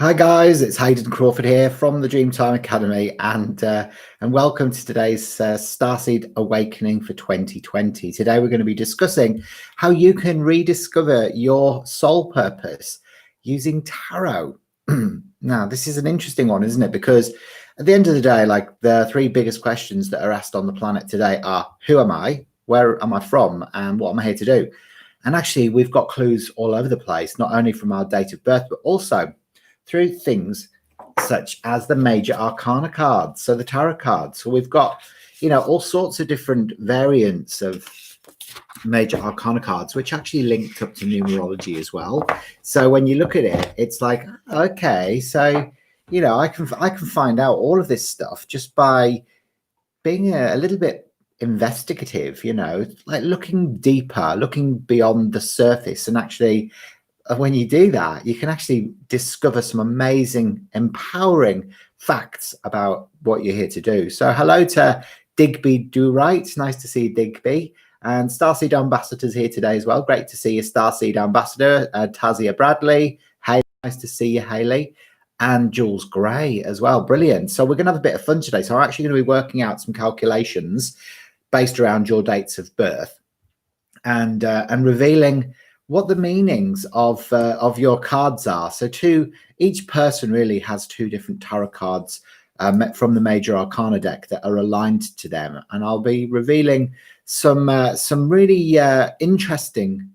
Hi guys, it's Hayden Crawford here from the Dreamtime Academy, and welcome to today's Starseed Awakening for 2020. Today we're going to be discussing how you can rediscover your soul purpose using tarot. Now, this is an interesting one, isn't it? Because at the end of the day, like, the three biggest questions that are asked on the planet today are: who am I? Where am I from? And what am I here to do? And actually, we've got clues all over the place, not only from our date of birth, but also through things such as the major arcana cards, so the tarot cards. So we've got, all sorts of different variants of major arcana cards, which actually linked up to numerology as well. So when you look at it, it's like, okay, so I can find out all of this stuff just by being a little bit investigative, like looking deeper, looking beyond the surface. And actually, when you do that, you can actually discover some amazing, empowering facts about what you're here to do. So hello to Digby Do Right. Nice to see you, Digby. And Starseed Ambassador's here today as well. Great to see you, Starseed Ambassador. Tazia Bradley. Hey, nice to see you, Haley. And Jules Gray as well. Brilliant. So we're going to have a bit of fun today. So I'm actually going to be working out some calculations based around your dates of birth and revealing what the meanings of your cards are. So each person really has two different tarot cards from the major arcana deck that are aligned to them, and I'll be revealing some really interesting,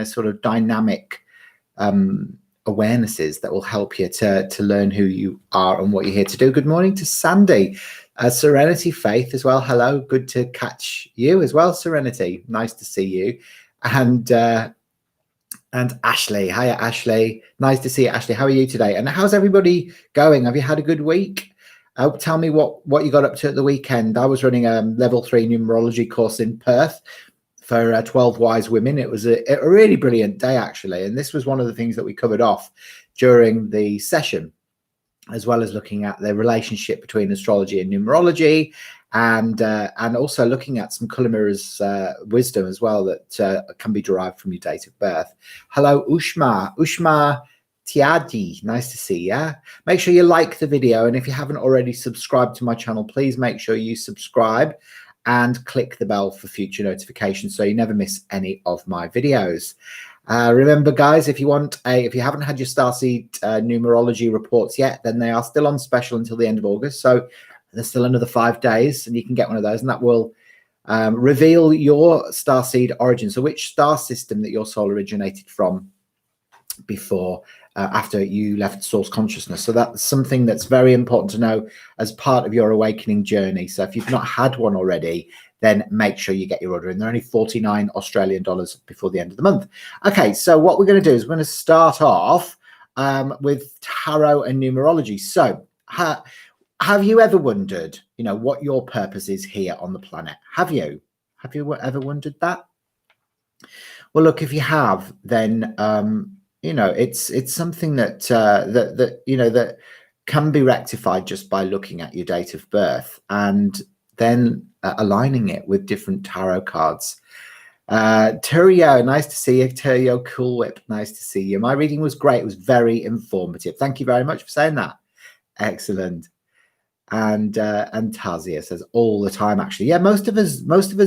sort of dynamic awarenesses that will help you to learn who you are and what you're here to do. Good morning to Sandy. Serenity Faith as well. Hello, good to catch you as well, Serenity. Nice to see you. And Ashley. Hiya, Ashley. Nice to see you, Ashley. How are you today? And how's everybody going? Have you had a good week? Tell me what you got up to at the weekend. I was running a level 3 numerology course in Perth for 12 wise women. It was a really brilliant day, actually. And this was one of the things that we covered off during the session, as well as looking at the relationship between astrology and numerology, and also looking at some colour mirrors wisdom as well that can be derived from your date of birth. Hello, Ushma Tiadi. Nice to see you. Make sure you like the video, and if you haven't already subscribed to my channel, please make sure you subscribe and click the bell for future notifications so you never miss any of my videos. Remember, guys, if you haven't had your Starseed numerology reports yet, then they are still on special until the end of August. So there's still another 5 days, and you can get one of those, and that will reveal your Starseed origin. So which star system that your soul originated from before, after you left source consciousness. So that's something that's very important to know as part of your awakening journey. So if you've not had one already, then make sure you get your order in. They're only 49 Australian dollars before the end of the month. Okay, so what we're going to do is we're going to start off with tarot and numerology. So have you ever wondered, what your purpose is here on the planet? Have you ever wondered that? Well, look, if you have, then it's something that that can be rectified just by looking at your date of birth and then aligning it with different tarot cards. Turio, nice to see you. Turio Cool Whip, nice to see you. My reading was great. It was very informative. Thank you very much for saying that. Excellent. And Tazia says all the time, actually. Yeah, most of us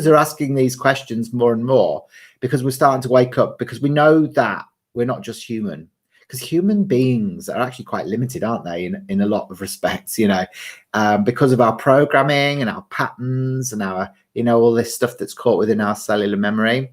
are asking these questions more and more because we're starting to wake up, because we know that we're not just human. Because human beings are actually quite limited, aren't they, in a lot of respects, because of our programming and our patterns and our, all this stuff that's caught within our cellular memory.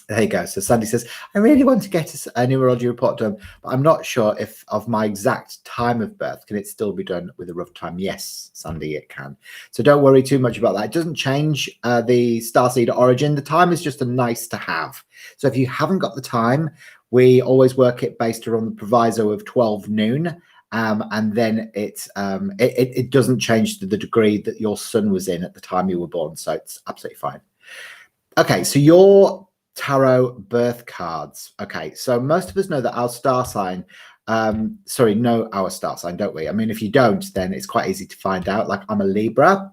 There you go. So Sandy says, I really want to get a numerology report done, but I'm not sure of my exact time of birth. Can it still be done with a rough time? Yes, Sandy, it can. So don't worry too much about that. It doesn't change the Starseed origin. The time is just a nice to have. So if you haven't got the time, we always work it based around the proviso of 12 noon. And then it doesn't change to the degree that your sun was in at the time you were born. So it's absolutely fine. Okay, so your tarot birth cards. Okay, so most of us know that our star sign, know our star sign, don't we? I mean, if you don't, then it's quite easy to find out. Like, I'm a Libra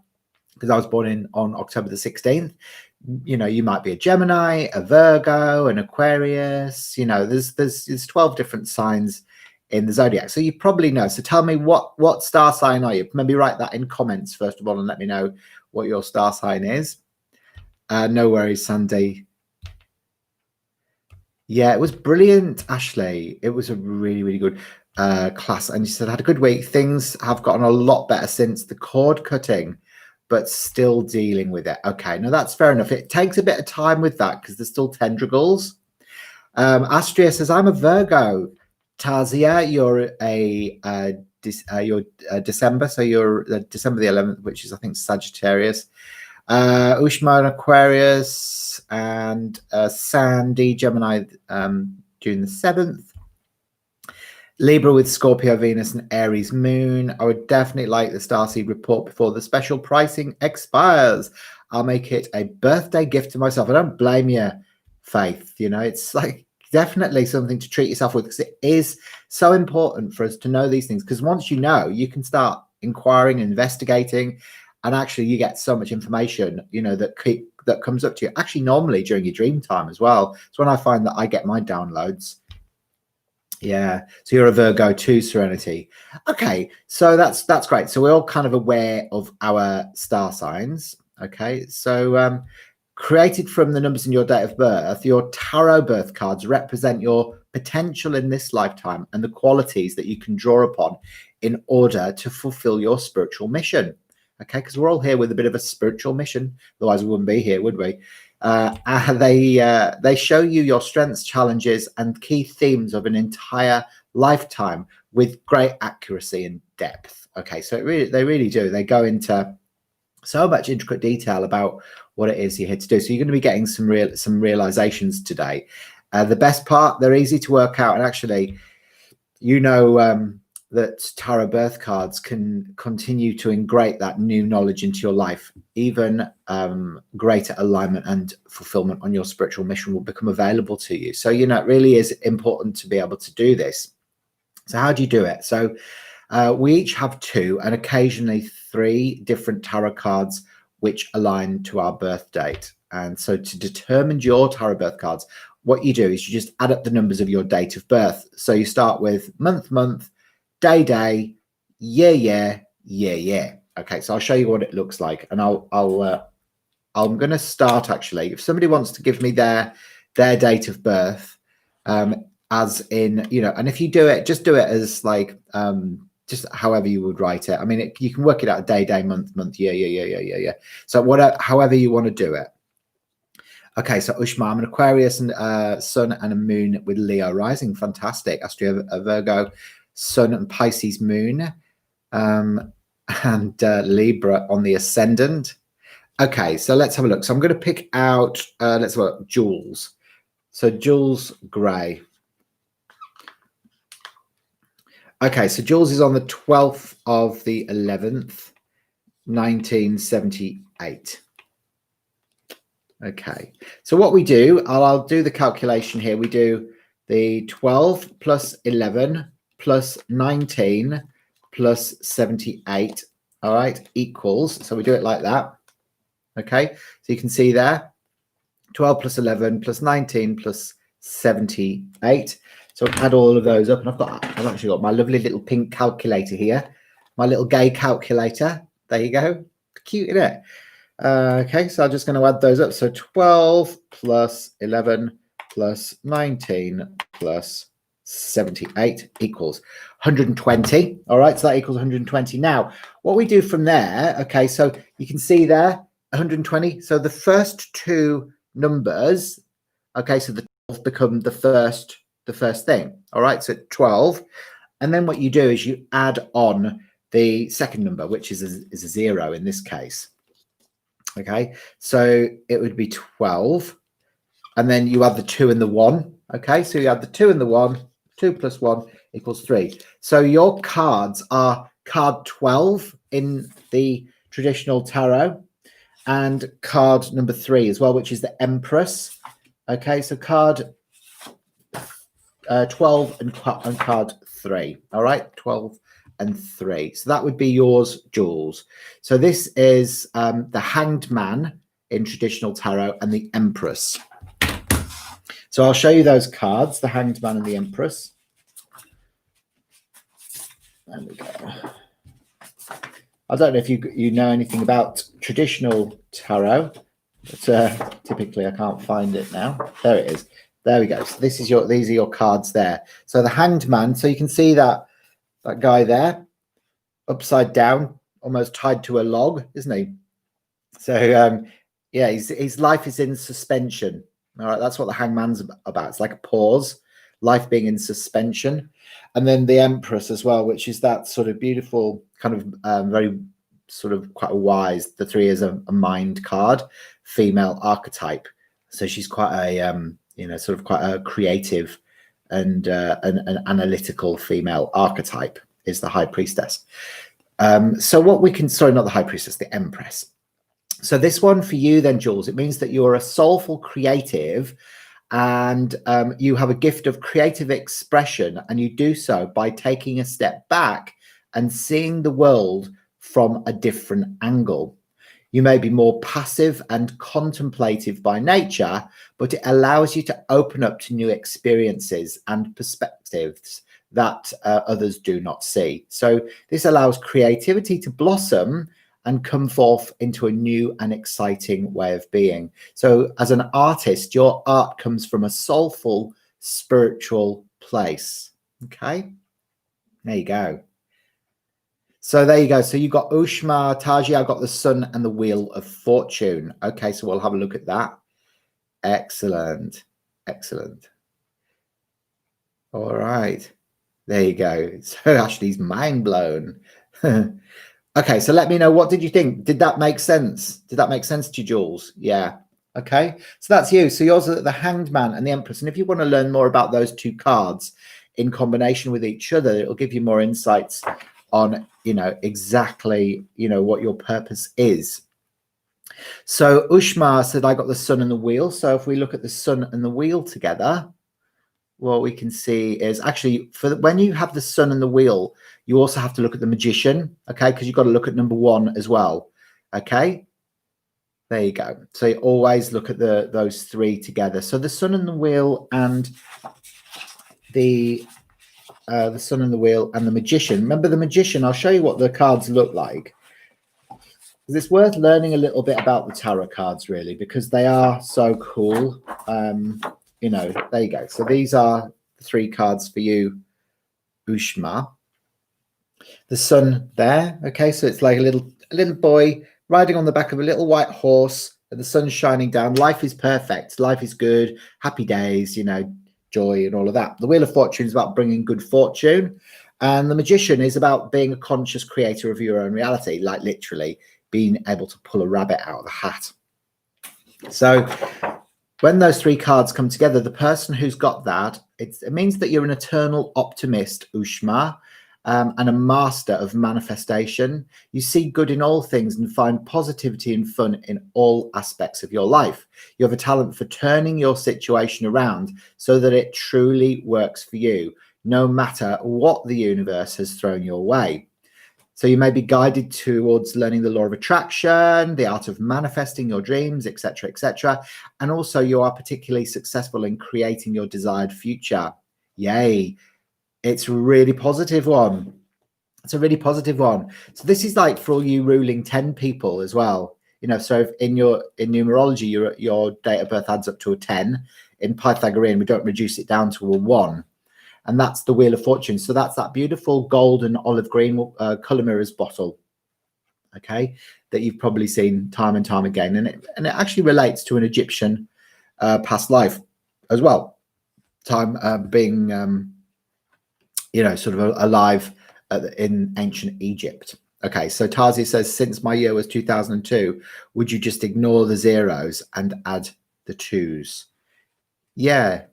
because I was born on October the 16th. You might be a Gemini, a Virgo, an Aquarius. There's 12 different signs in the zodiac. So you probably know. So tell me what star sign are you? Maybe write that in comments first of all and let me know what your star sign is. No worries, Sandy. Yeah, it was brilliant, Ashley. It was a really, really good class. And you said, I had a good week. Things have gotten a lot better since the cord cutting, but still dealing with it. Okay, no, that's fair enough. It takes a bit of time with that because there's still tendrils. Astria says, I'm a Virgo. Tazia, you're December, so you're December the 11th, which is, I think, Sagittarius. Ushma Aquarius, and Sandy Gemini, June the 7th. Libra with Scorpio Venus and Aries Moon. I would definitely like the Starseed report before the special pricing expires. I'll make it a birthday gift to myself. I don't blame you, Faith. You know, it's like definitely something to treat yourself with, because it is so important for us to know these things, because once you know, you can start inquiring, investigating, and actually you get so much information, you know, that comes up to you actually normally during your dream time as well. It's when I find that I get my downloads. Yeah, so you're a Virgo too, Serenity. Okay, so that's great. So we're all kind of aware of our star signs. Okay, so created from the numbers in your date of birth, your tarot birth cards represent your potential in this lifetime and the qualities that you can draw upon in order to fulfill your spiritual mission. Okay, because we're all here with a bit of a spiritual mission. Otherwise, we wouldn't be here, would we? They show you your strengths, challenges, and key themes of an entire lifetime with great accuracy and depth. Okay, so they really do. They go into so much intricate detail about what it is you're here to do. So you're going to be getting some realizations today. The best part, they're easy to work out, and actually, you know, that tarot birth cards can continue to integrate that new knowledge into your life. Even greater alignment and fulfillment on your spiritual mission will become available to you. So, you know, it really is important to be able to do this. So how do you do it? So we each have 2 and occasionally 3 different tarot cards which align to our birth date. And so to determine your tarot birth cards, what you do is you just add up the numbers of your date of birth. So you start with month, day, year. Okay, so I'll show you what it looks like, and I'm going to start actually. If somebody wants to give me their date of birth, as in, you know, and if you do it, just do it as like just however you would write it. I mean, you can work it out day, month, year. So whatever, however you want to do it. Okay, so Ushma, I'm an Aquarius and Sun and a Moon with Leo rising. Fantastic. Astria, a Virgo, Sun and Pisces Moon, and Libra on the ascendant. Okay, so let's have a look. So I'm going to pick out, let's look, Jules. So Jules Gray. Okay, so Jules is on the 12th of the 11th, 1978. Okay, so what we do, I'll do the calculation here. We do the 12 plus 11 plus 19 plus 78, all right, equals, so we do it like that. Okay, so you can see there, 12 plus 11 plus 19 plus 78. So add all of those up, and I've actually got my lovely little pink calculator here, my little gay calculator. There you go, cute, isn't it? Okay, so I'm just going to add those up. So 12 plus 11 plus 19 plus 78 equals 120. All right, so that equals 120. Now, what we do from there, okay, so you can see there 120. So the first 2 numbers, okay, so the 12 become the first thing. All right, so 12, and then what you do is you add on the second number, which is a 0 in this case. Okay, so it would be 12, and then you add the 2 and the 1. Okay, so you add the 2 and the 1. 2 plus 1 equals 3. So your cards are card 12 in the traditional tarot, and card number 3 as well, which is the Empress. Okay, so card 12 and card 3. All right, 12 and 3. So that would be yours, Jules. So this is the Hanged Man in traditional tarot and the Empress. So I'll show you those cards, the Hanged Man and the Empress. There we go. I don't know if you know anything about traditional tarot, but typically I can't find it now. There it is. There we go. So these are your cards there. So the Hanged Man. So you can see that guy there, upside down, almost tied to a log, isn't he? So yeah, his life is in suspension. All right, that's what the Hangman's about. It's like a pause, life being in suspension. And then the Empress as well, which is that sort of beautiful kind of very sort of quite a wise. The 3 is a mind card, female archetype. So she's quite a sort of quite a creative and an analytical female archetype is the High Priestess. So what we can, sorry, not the High Priestess, the Empress. So this one for you then, Jules, it means that you're a soulful creative and you have a gift of creative expression, and you do so by taking a step back and seeing the world from a different angle. You may be more passive and contemplative by nature, but it allows you to open up to new experiences and perspectives that others do not see. So this allows creativity to blossom and come forth into a new and exciting way of being. So as an artist, your art comes from a soulful, spiritual place. Okay, there you go. So there you go. So you got Ushma, Taji, I got the Sun and the Wheel of Fortune. Okay, so we'll have a look at that. Excellent. Excellent. All right. There you go. So Ashley's mind blown. Okay, so let me know, what did you think? Did that make sense? Did that make sense to you, Jules? Yeah. Okay, so that's you. So yours are the Hanged Man and the Empress. And if you want to learn more about those 2 cards in combination with each other, it'll give you more insights on, exactly, what your purpose is. So Ushma said, I got the Sun and the Wheel. So if we look at the Sun and the Wheel together, what we can see is actually when you have the Sun and the Wheel, you also have to look at the Magician, okay? Because you've got to look at number 1 as well, okay? There you go. So you always look at those 3 together. So the Sun and the Wheel and the Sun and the Wheel and the Magician. Remember the Magician, I'll show you what the cards look like. It's worth learning a little bit about the tarot cards, really, because they are so cool. There you go. So these are the 3 cards for you, Ushma. The Sun there. Okay, so it's like a little boy riding on the back of a little white horse, and the sun's shining down. Life is perfect. Life is good. Happy days, joy and all of that. The Wheel of Fortune is about bringing good fortune, and the Magician is about being a conscious creator of your own reality, like literally being able to pull a rabbit out of the hat. So when those 3 cards come together, the person who's got that, it means that you're an eternal optimist, Ushma, and a master of manifestation. You see good in all things and find positivity and fun in all aspects of your life. You have a talent for turning your situation around so that it truly works for you, no matter what the universe has thrown your way. So you may be guided towards learning the law of attraction, the art of manifesting your dreams, etc., etc. And also you are particularly successful in creating your desired future. Yay. It's a really positive one. It's a really positive one. So this is like for all you ruling 10 people as well. So if in numerology, your date of birth adds up to a 10. In Pythagorean, we don't reduce it down to a 1. And that's the Wheel of Fortune. So that's that beautiful gold and olive green colour mirrors bottle, okay, that you've probably seen time and time again. And it actually relates to an Egyptian past life as well. Time being, sort of alive in ancient Egypt. Okay, so Tazi says, since my year was 2002, would you just ignore the zeros and add the 2s? Yeah.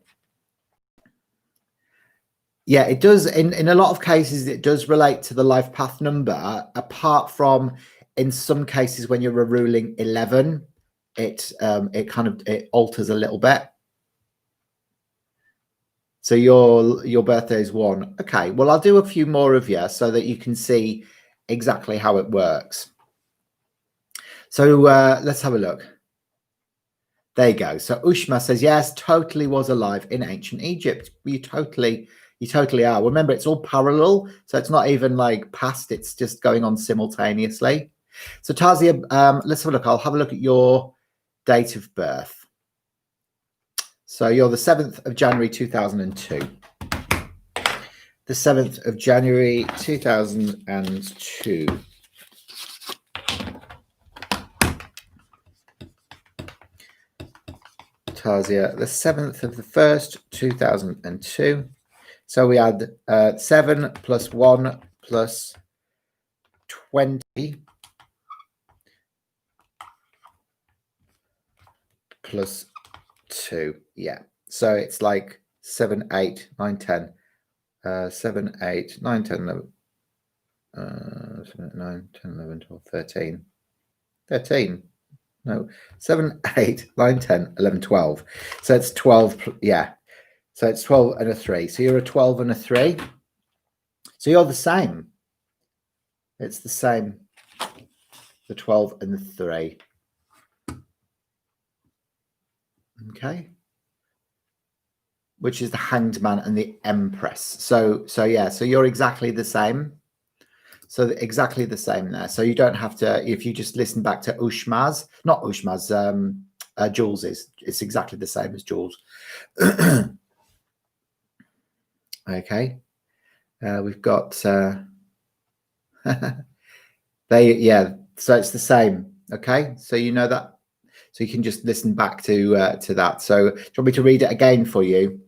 Yeah, it does. In a lot of cases, it does relate to the life path number, apart from in some cases when you're a ruling 11, it alters a little bit. So your birthday is 1. Okay, well, I'll do a few more of you so that you can see exactly how it works. So let's have a look. There you go. So Ushma says, yes, totally was alive in ancient Egypt. You totally You totally are. Remember, it's all parallel, so it's not even like past, it's just going on simultaneously. So Tarzia, let's have a look. I'll have a look at your date of birth. So you're the 7th of January 2002. The 7th of January 2002. Tarzia, the 7th of the 1st, 2002. So we had 7 plus 1 plus 20 plus 2. Yeah. So it's like 7, 8, 9, 10. 7, 8, 9, 10, 11. 7, 9, 10, 11, 12, 13. 13. No. 7, 8, 9, 10, 11, 12. So it's 12. Yeah. So it's 12 and a 3. So you're a 12 and a 3. So you're the same. It's the same. The 12 and the 3. Okay. Which is the Hanged Man and the Empress. So yeah, so you're exactly the same. So exactly the same there. So you don't have to, if you just listen back to Ushma's, not Ushma's, Jules's, it's exactly the same as Jules. Okay. We've got, yeah, so it's the same. Okay. So you know that. So you can just listen back to that. So do you want me to read it again for you?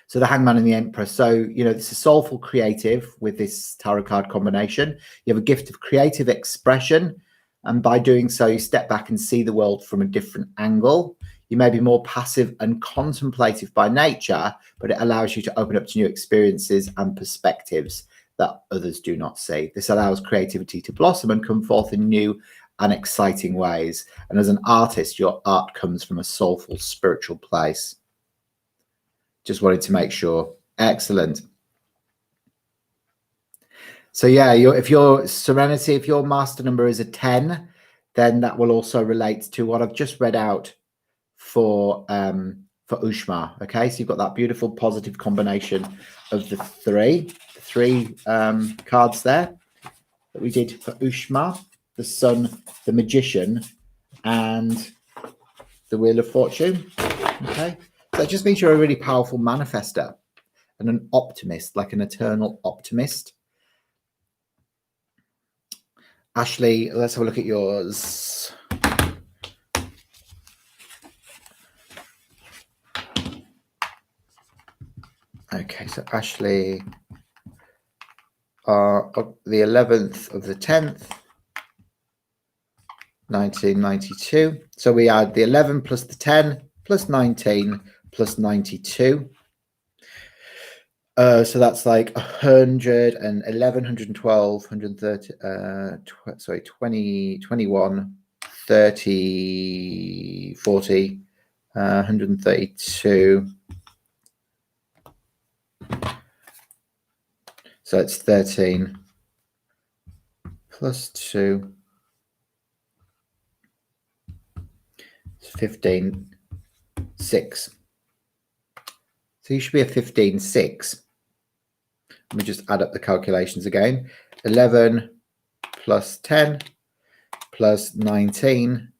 So the Hangman and the Empress. So, you know, this is soulful creative with this tarot card combination. You have a gift of creative expression. And by doing so, you step back and see the world from a different angle. You may be more passive and contemplative by nature, but it allows you to open up to new experiences and perspectives that others do not see. This allows creativity to blossom and come forth in new and exciting ways. And as an artist, your art comes from a soulful, spiritual place. Just wanted to make sure. Excellent. So yeah, if your Serenity, if your master number is a 10, then that will also relate to what I've just read out for Ushma. Okay, so you've got that beautiful positive combination of the three cards there that we did for Ushma, the Sun, the Magician, and the Wheel of Fortune. Okay. So it just means you're a really powerful manifester and an optimist, like an eternal optimist. Ashley, let's have a look at yours. Okay, so Ashley, the 11th of the 10th, 1992. So we add the 11 plus the 10 plus 19 plus 92. So that's like 111, 112, 130, 20, 21, 30, 40, 132. So it's 13 plus 2. It's 15, 6. So you should be a 15, 6. Let me just add up the calculations again. 11 plus 10 plus 19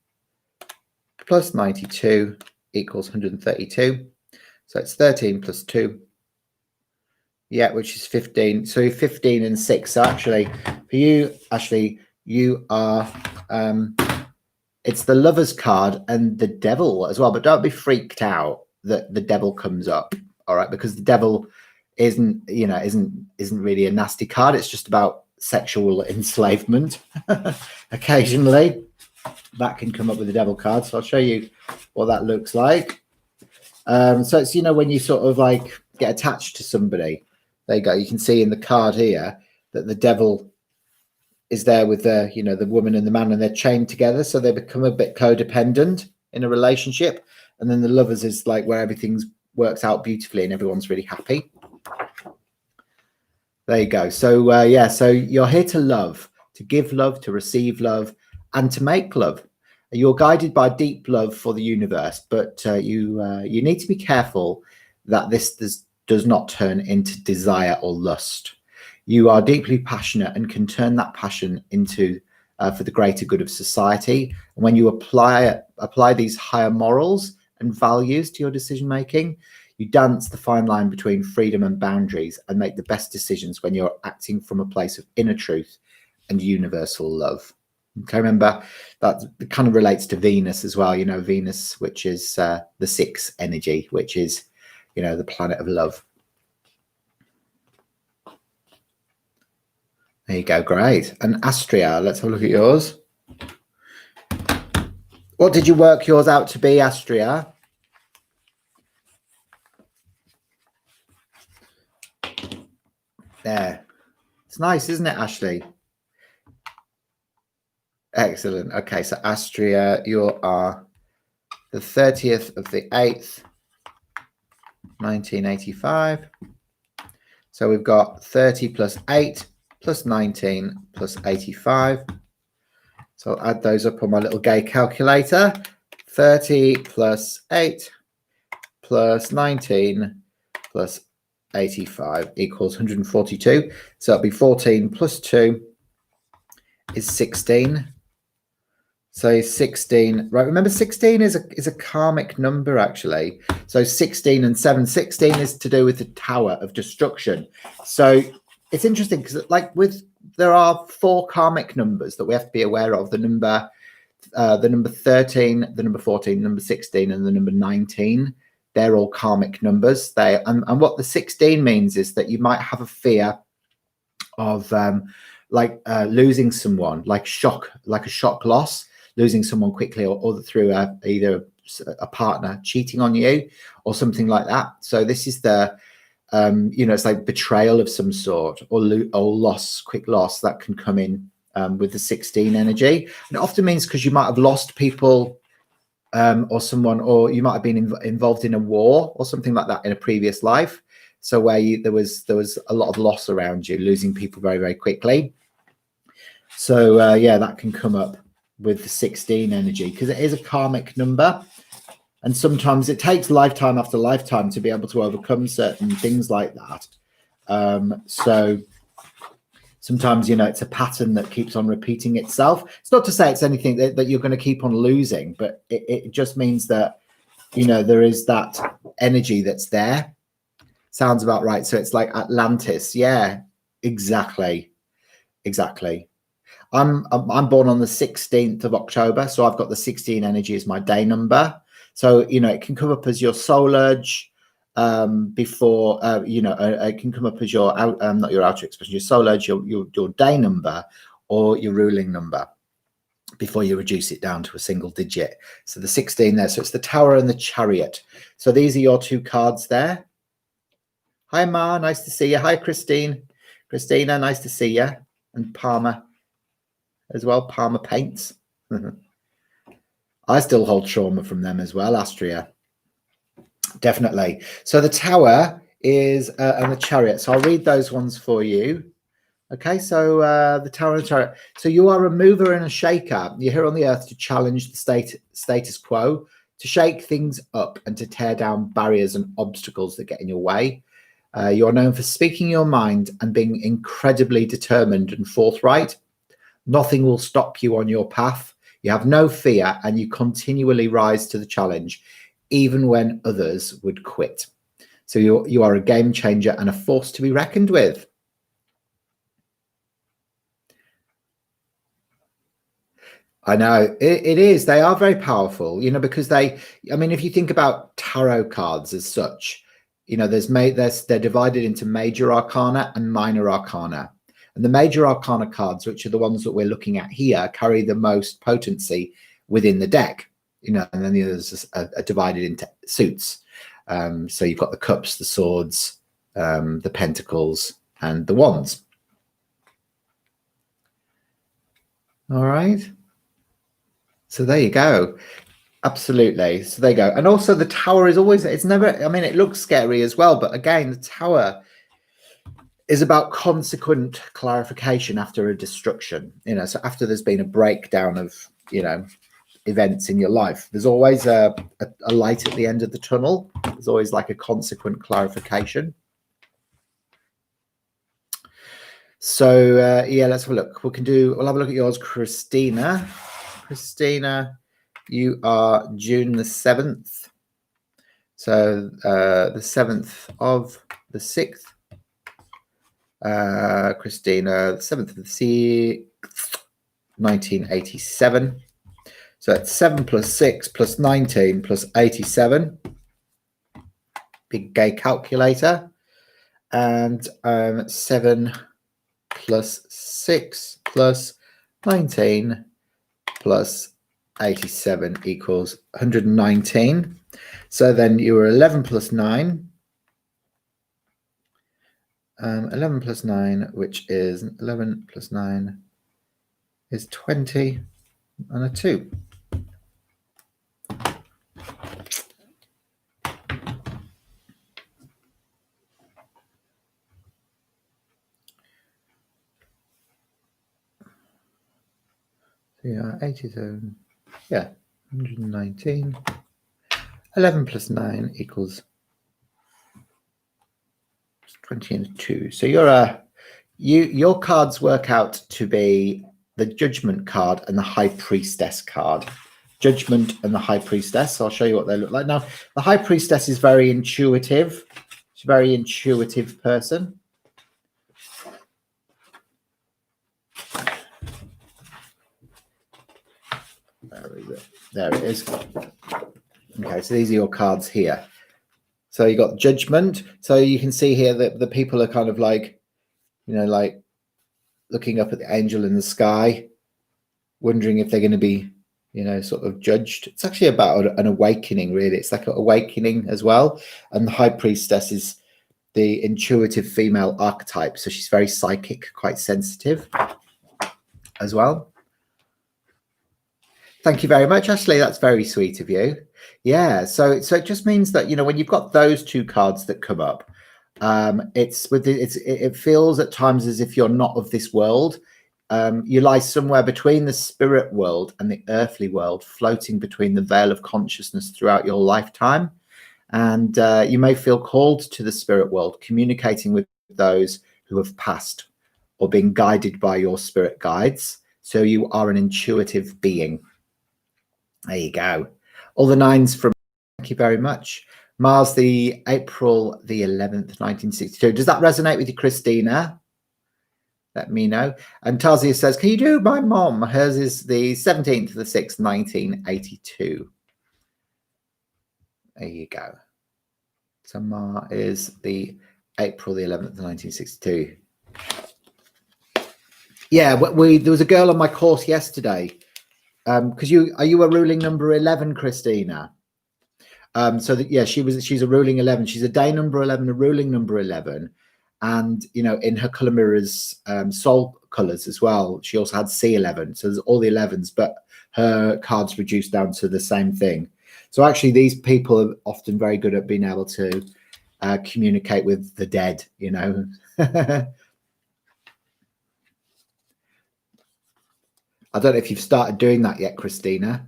plus 92 equals 132. So it's 13 plus 2. Yeah, which is 15. So you're 15 and 6. So actually, for you, Ashley, you are, it's the Lover's card and the Devil as well. But don't be freaked out that the Devil comes up, all right? Because the Devil isn't really a nasty card. It's just about sexual enslavement. Occasionally that can come up with the Devil card. So I'll show you what that looks like. So it's, you know, when you sort of like get attached to somebody, there you go. You can see in the card here that the Devil is there with the, you know, the woman and the man, and they're chained together. So they become a bit codependent in a relationship. And then the Lovers is like where everything works out beautifully and everyone's really happy. There you go. So yeah, so you're here to love, to give love, to receive love, and to make love. You're guided by deep love for the universe, but you need to be careful that this does not turn into desire or lust. You are deeply passionate and can turn that passion into for the greater good of society. And when you apply these higher morals and values to your decision making, you dance the fine line between freedom and boundaries and make the best decisions when you're acting from a place of inner truth and universal love. Okay, remember that kind of relates to Venus as well. Venus, which is the 6 energy, which is, the planet of love. There you go, great. And Astria, let's have a look at yours. What did you work yours out to be, Astria? There. It's nice, isn't it, Ashley? Excellent. Okay, so Astria, you are the 30th of the 8th, 1985. So we've got 30 plus 8 plus 19 plus 85. So I'll add those up on my little gay calculator. 30 plus 8 plus 19 plus 85 equals 142. So it'll be 14 plus 2 is 16. So 16, right? Remember, 16 is a karmic number, actually. So 16 and 7. 16 is to do with the Tower of Destruction. So it's interesting because, there are 4 karmic numbers that we have to be aware of: the number 13, the number 14, the number 16, and the number 19. They're all karmic numbers. And what the 16 means is that you might have a fear of losing someone, like a shock loss, losing someone quickly, or through either a partner cheating on you or something like that. So this is the it's like betrayal of some sort, or loss, quick loss that can come in with the 16 energy. And it often means because you might have lost people or someone, or you might have been involved in a war or something like that in a previous life. So where there was a lot of loss around you, losing people very, very quickly. So that can come up with the 16 energy because it is a karmic number. And sometimes it takes lifetime after lifetime to be able to overcome certain things like that. So sometimes, it's a pattern that keeps on repeating itself. It's not to say it's anything that you're going to keep on losing, but it just means that, there is that energy that's there. Sounds about right. So it's like Atlantis. Yeah, exactly. I'm born on the 16th of October. So I've got the 16 energy as my day number. So, it can come up as your soul urge before, it can come up as your, not your outer expression, your soul urge, your day number or your ruling number before you reduce it down to a single digit. So the 16 there. So it's the Tower and the Chariot. So these are your 2 cards there. Hi, Ma. Nice to see you. Hi, Christine. Christina, nice to see you. And Palmer as well. Palmer Paints. I still hold trauma from them as well, Astria. Definitely. So the Tower is and the Chariot. So I'll read those ones for you. Okay, so the Tower and the Chariot. So you are a mover and a shaker. You're here on the earth to challenge the status quo, to shake things up and to tear down barriers and obstacles that get in your way. You're known for speaking your mind and being incredibly determined and forthright. Nothing will stop you on your path. You have no fear and you continually rise to the challenge, even when others would quit. So you are a game changer and a force to be reckoned with. I know it is. They are very powerful, because if you think about tarot cards as such, they're divided into major arcana and minor arcana. And the major arcana cards, which are the ones that we're looking at here, carry the most potency within the deck, and then the others are divided into suits. So you've got the cups, the swords, the pentacles, and the wands. All right. So there you go. Absolutely. So there you go. And also the Tower is always, it's never, it looks scary as well, but again, the Tower is about consequent clarification after a destruction, so after there's been a breakdown of, events in your life. There's always a light at the end of the tunnel. There's always like a consequent clarification. So yeah, let's have a look. We'll have a look at yours, Christina. Christina, you are June the 7th. So the 7th of the 6th. Christina, the 7th of the 6th, 1987. So it's 7 plus 6 plus 19 plus 87. Big gay calculator. And 7 plus 6 plus 19 plus 87 equals 119. So then you were 11 plus 9. 11 plus 9, which is 11 plus 9 is 20 and a 2. So yeah, 87. Yeah, 119. 11 plus 9 equals 20 and 2. So your cards work out to be the Judgment card and the High Priestess card. Judgment and the High Priestess. So I'll show you what they look like. Now, the High Priestess is very intuitive. She's a very intuitive person. There it is. Okay, so these are your cards here. So you got Judgment. So you can see here that the people are kind of like, you know, like looking up at the angel in the sky, wondering if they're going to be, you know, sort of judged. It's actually about an awakening, really. It's like an awakening as well. And the High Priestess is the intuitive female archetype. So she's very psychic, quite sensitive as well. Thank you very much, Ashley. That's very sweet of you. Yeah, so it just means that, you know, when you've got those two cards that come up, it feels at times as if you're not of this world. You lie somewhere between the spirit world and the earthly world, floating between the veil of consciousness throughout your lifetime. And you may feel called to the spirit world, communicating with those who have passed or being guided by your spirit guides. So you are an intuitive being. There you go. All the 9s from, thank you very much. Mars, the April the 11th, 1962. Does that resonate with you, Christina? Let me know. And Tazia says, can you do my mom? Hers is the 17th of the 6th, 1982. There you go. So Mars is the April the 11th, 1962. Yeah, there was a girl on my course yesterday. Because are you a ruling number 11, Christina? So that, yeah, she's a ruling 11. She's a day number 11, a ruling number 11, and you know, in her color mirrors, soul colors as well. She also had C11, so there's all the 11s, but her cards reduced down to the same thing. So actually, these people are often very good at being able to communicate with the dead. You know. I don't know if you've started doing that yet, Christina,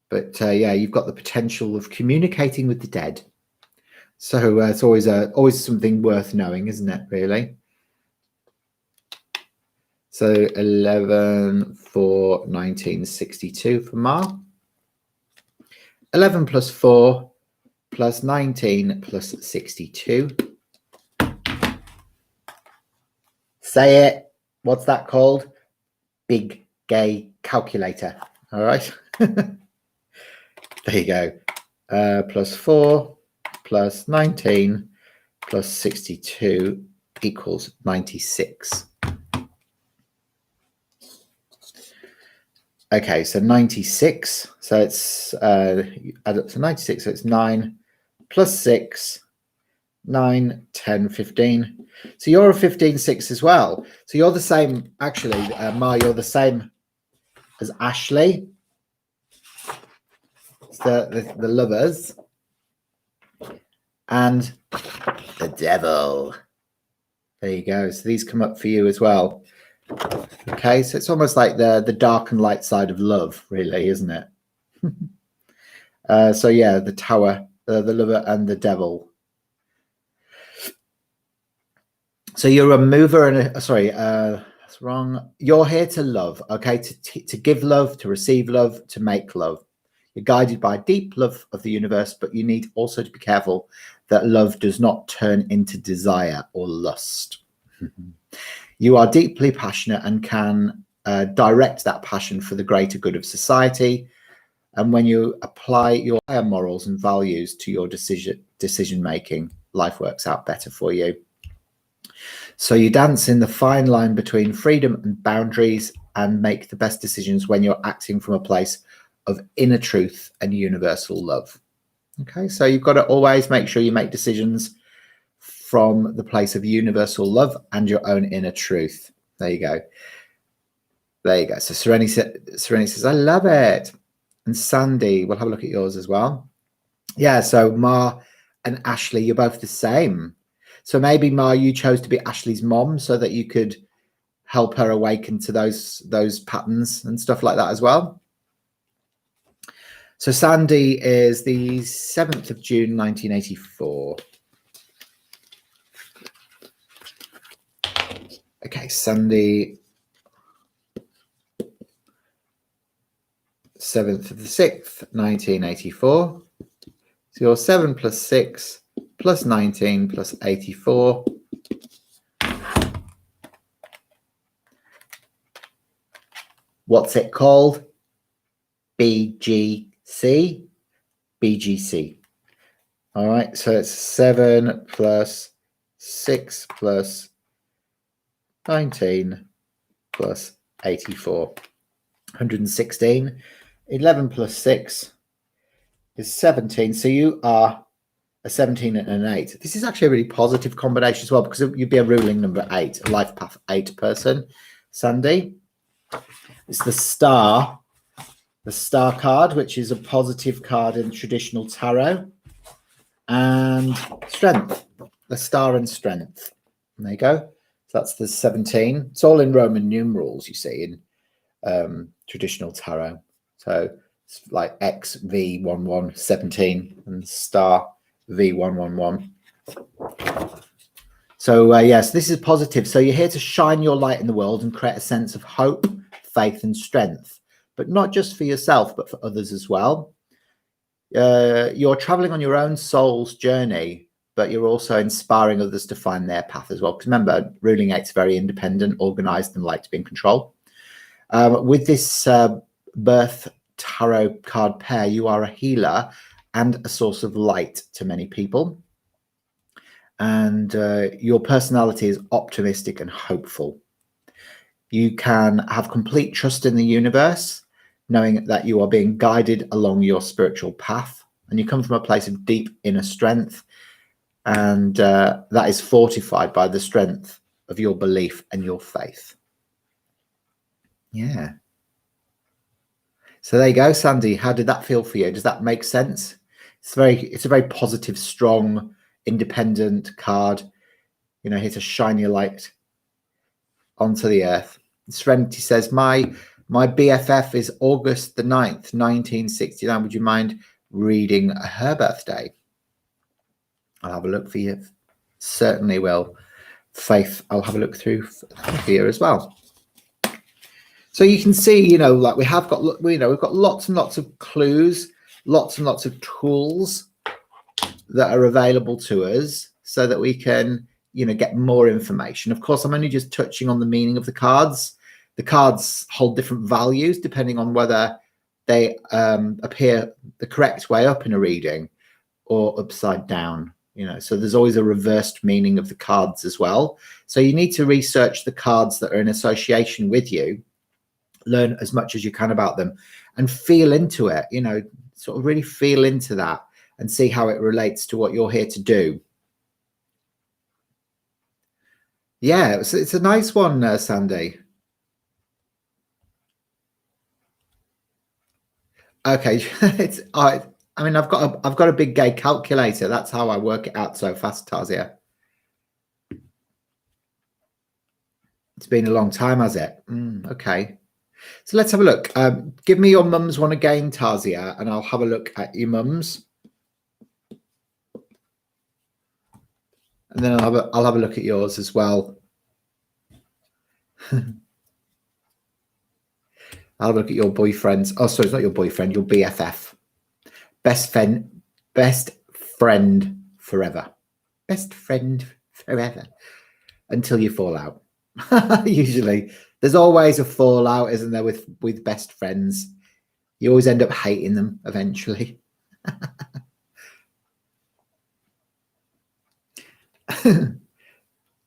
but yeah, you've got the potential of communicating with the dead. So it's always something worth knowing, isn't it, really? So 11 for 1962 for Ma. 11 plus 4 plus 19 plus 62. Say it. What's that called? Big gay calculator. All right. There you go. Plus 4 plus 19 plus 62 equals 96. Okay, so 96. So it's add up to 96. So it's 9 plus 6, 9, 10, 15. So you're a 15-6 as well. So you're the same, actually, Ma, you're the same as Ashley. It's the lovers. And the devil. There you go. So these come up for you as well. Okay, so it's almost like the dark and light side of love, really, isn't it? So yeah, the Tower, the Lover and the Devil. So you're a mover and that's wrong. You're here to love, okay, to give love, to receive love, to make love. You're guided by deep love of the universe, but you need also to be careful that love does not turn into desire or lust. You are deeply passionate and can direct that passion for the greater good of society. And when you apply your higher morals and values to your decision making, life works out better for you. So you dance in the fine line between freedom and boundaries and make the best decisions when you're acting from a place of inner truth and universal love. Okay, so you've got to always make sure you make decisions from the place of universal love and your own inner truth. There you go. There you go. So Serenity says, I love it. And Sandy, we'll have a look at yours as well. Yeah, so Ma and Ashley, you're both the same. So maybe Ma, you chose to be Ashley's mom so that you could help her awaken to those patterns and stuff like that as well. So Sandy is the 7th of June, 1984. Okay, Sandy, 7th of the 6th, 1984. So you're 7 plus 6 plus 19 plus 84. What's it called? BGC. BGC. All right, so it's 7 plus 6 plus 19 plus 84. 116. 11 plus 6 is 17. So you are a 17 and an 8. This is actually a really positive combination as well, because you'd be a ruling number 8, a life path 8 person. Sandy, it's the star card, which is a positive card in traditional tarot, and strength, the star and strength. And there you go. So that's the 17. It's all in Roman numerals, you see, in traditional tarot. So it's like XV11 17 and star V111. So yes, this is positive. So you're here to shine your light in the world and create a sense of hope, faith, and strength, but not just for yourself, but for others as well. You're traveling on your own soul's journey, but you're also inspiring others to find their path as well. Because remember, ruling 8's very independent, organized, and like to be in control. With this birth tarot card pair, you are a healer and a source of light to many people. And your personality is optimistic and hopeful. You can have complete trust in the universe, knowing that you are being guided along your spiritual path. And you come from a place of deep inner strength. And that is fortified by the strength of your belief and your faith. Yeah. So there you go, Sandy. How did that feel for you? Does that make sense? It's a very positive, strong, independent card. You know, here to shine your light onto the earth. Serenity says, my BFF is August the 9th, 1969. Would you mind reading her birthday? I'll have a look for you. Certainly will. Faith, I'll have a look through for you as well. So you can see, you know, like we've got lots and lots of clues, lots and lots of tools that are available to us so that we can, you know, get more information. Of course, I'm only just touching on the meaning of the cards. The cards hold different values depending on whether they appear the correct way up in a reading or upside down, you know. So there's always a reversed meaning of the cards as well. So you need to research the cards that are in association with you, learn as much as you can about them, and feel into it, you know, sort of really feel into that and see how it relates to what you're here to do. Yeah, it's a nice one, Sandy. Okay, I mean, I've got a big gay calculator. That's how I work it out so fast, Tasia. It's been a long time, has it? Okay. So let's have a look. Give me your mum's one again, Tarzia, and I'll have a look at your mum's. And then I'll have a look at yours as well. I'll have a look at your boyfriend's. Oh, sorry, it's not your boyfriend, your BFF. Best friend forever. Best friend forever. Until you fall out. Usually. There's always a fallout, isn't there, with best friends? You always end up hating them eventually.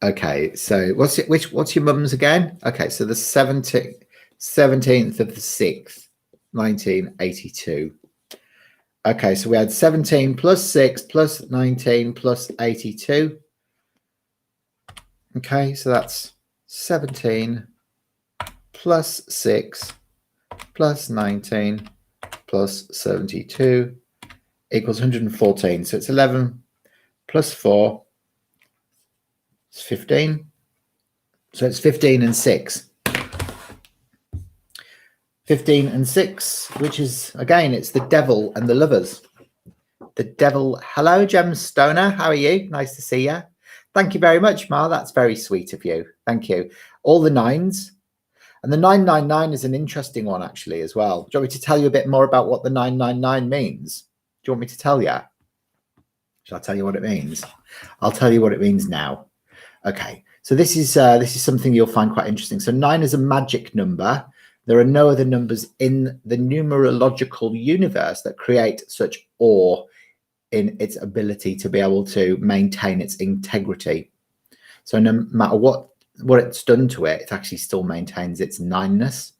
Okay, so what's your mum's again? Okay, so the 17th of the 6th, 1982. Okay, so we had 17 plus 6 plus 19 plus 82. Okay, so that's 17 plus 6 plus 19 plus 72 equals 114. So it's 11 plus 4. It's 15. So it's 15 and 6. 15 and 6, which is, again, it's the devil and the lovers. The devil. Hello, Gemstoner. How are you? Nice to see you. Thank you very much, Ma. That's very sweet of you. Thank you. All the 9s. And the 999 is an interesting one, actually, as well. Do you want me to tell you a bit more about what the 999 means? Do you want me to tell you? Shall I tell you what it means? I'll tell you what it means now. Okay. So this is something you'll find quite interesting. So 9 is a magic number. There are no other numbers in the numerological universe that create such awe in its ability to be able to maintain its integrity. So no matter what it's done to it, it actually still maintains its 9ness.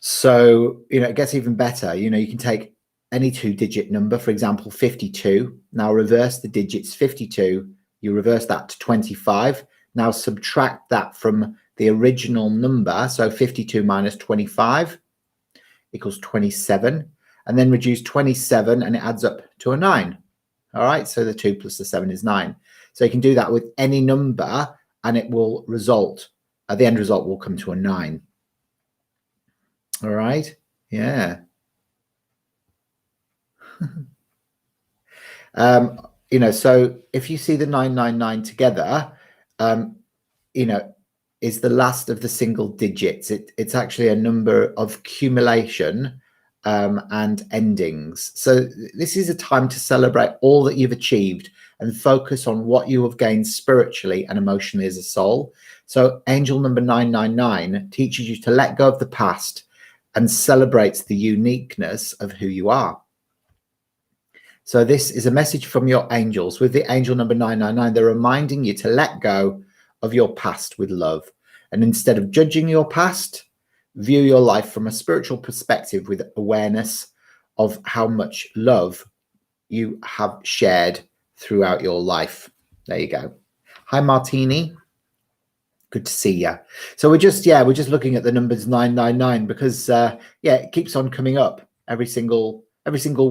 So, it gets even better. You can take any 2-digit number, for example, 52. Now reverse the digits 52. You reverse that to 25. Now subtract that from the original number. So 52 minus 25 equals 27. And then reduce 27 and it adds up to a 9. All right. So the 2 plus the 7 is 9. So you can do that with any number and it will result. The end result will come to a 9. All right. Yeah. So if you see the 999 together, is the last of the single digits. It's actually a number of accumulation and endings. So this is a time to celebrate all that you've achieved and focus on what you have gained spiritually and emotionally as a soul. So angel number 999 teaches you to let go of the past and celebrates the uniqueness of who you are. So this is a message from your angels. With the angel number 999, they're reminding you to let go of your past with love. And instead of judging your past, view your life from a spiritual perspective with awareness of how much love you have shared throughout your life. There you go. Hi, Martini. Good to see you. So we're just looking at the numbers 999 because it keeps on coming up every single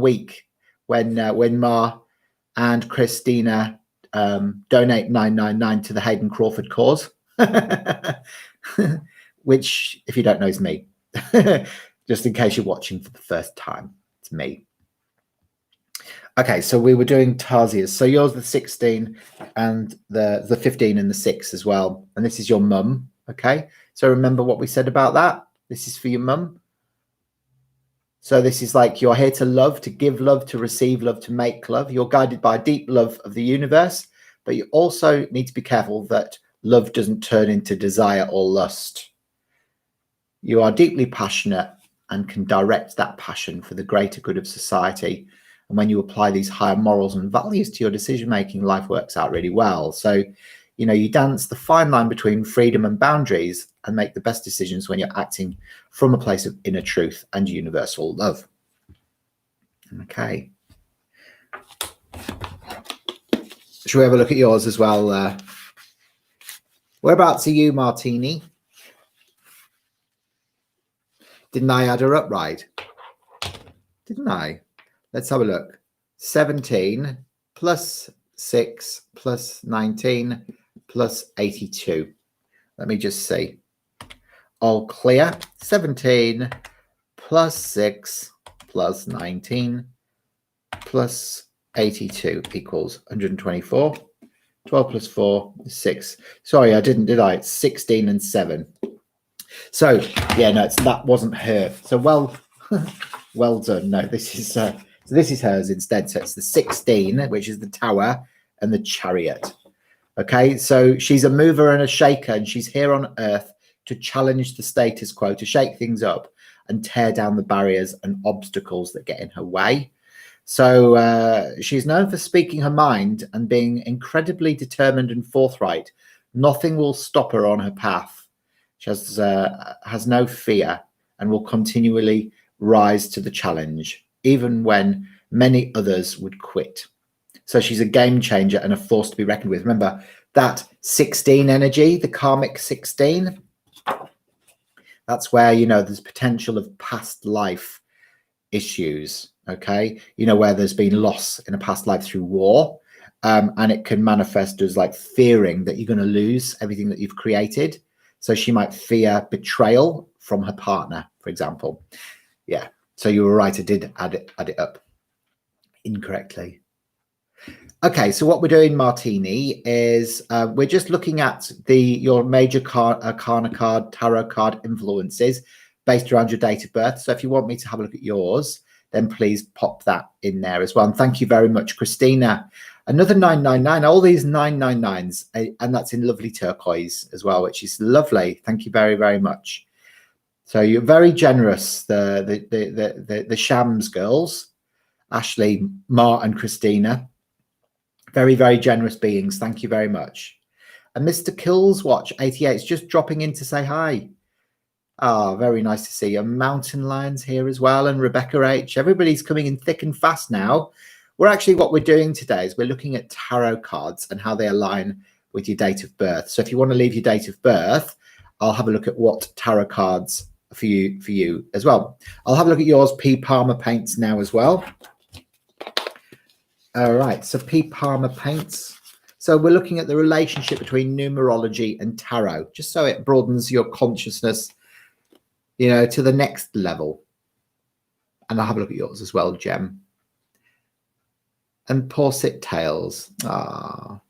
week when Ma and Christina donate 999 to the Hayden Crawford cause, which, if you don't know, is me. Just in case you're watching for the first time, it's me. Okay, so we were doing Tarzia's. So yours the 16 and the 15 and the 6 as well. And this is your mum. Okay, so remember what we said about that. This is for your mum. So this is like you're here to love, to give love, to receive love, to make love. You're guided by deep love of the universe, but you also need to be careful that love doesn't turn into desire or lust. You are deeply passionate and can direct that passion for the greater good of society. And when you apply these higher morals and values to your decision-making, life works out really well. So, you dance the fine line between freedom and boundaries and make the best decisions when you're acting from a place of inner truth and universal love. Okay. Should we have a look at yours as well? Whereabouts are you, Martini? Didn't I add her up right? Didn't I? Let's have a look. 17 plus 6 plus 19 plus 82. Let me just see. All clear. 17 plus 6 plus 19 plus 82 equals 124. 12 plus 4 is 6. Sorry, I didn't, did I? It's 16 and 7. So, yeah, no, that wasn't her. So, well, well done. No, this is hers instead. So it's the 16, which is the Tower, and the Chariot. Okay, so she's a mover and a shaker, and she's here on Earth to challenge the status quo, to shake things up and tear down the barriers and obstacles that get in her way. So she's known for speaking her mind and being incredibly determined and forthright. Nothing will stop her on her path. She has no fear and will continually rise to the challenge, even when many others would quit. So she's a game changer and a force to be reckoned with. Remember that 16 energy, the karmic 16? That's where, you know, there's potential of past life issues, okay? You know, where there's been loss in a past life through war, and it can manifest as like fearing that you're going to lose everything that you've created. So she might fear betrayal from her partner, for example. Yeah, so you were right. I did add it up incorrectly. Okay, so what we're doing, Martini, is we're just looking at your major arcana card, tarot card influences based around your date of birth. So if you want me to have a look at yours, then please pop that in there as well. And thank you very much, Christina. Another 999, all these 999s, and that's in lovely turquoise as well, which is lovely. Thank you very, very much. So you're very generous, the Shams girls, Ashley, Mar, and Christina. Very, very generous beings. Thank you very much. And Mr. Killswatch 88 is just dropping in to say hi. Ah, very nice to see you. Mountain Lions here as well, and Rebecca H. Everybody's coming in thick and fast now. What we're doing today is we're looking at tarot cards and how they align with your date of birth. So if you want to leave your date of birth, I'll have a look at what tarot cards for you as well. I'll have a look at yours, P. Palmer Paints, now as well. All right, so P. Palmer Paints. So we're looking at the relationship between numerology and tarot, just so it broadens your consciousness, you know, to the next level. And I'll have a look at yours as well, Gem. And Porcet Tales. Ah,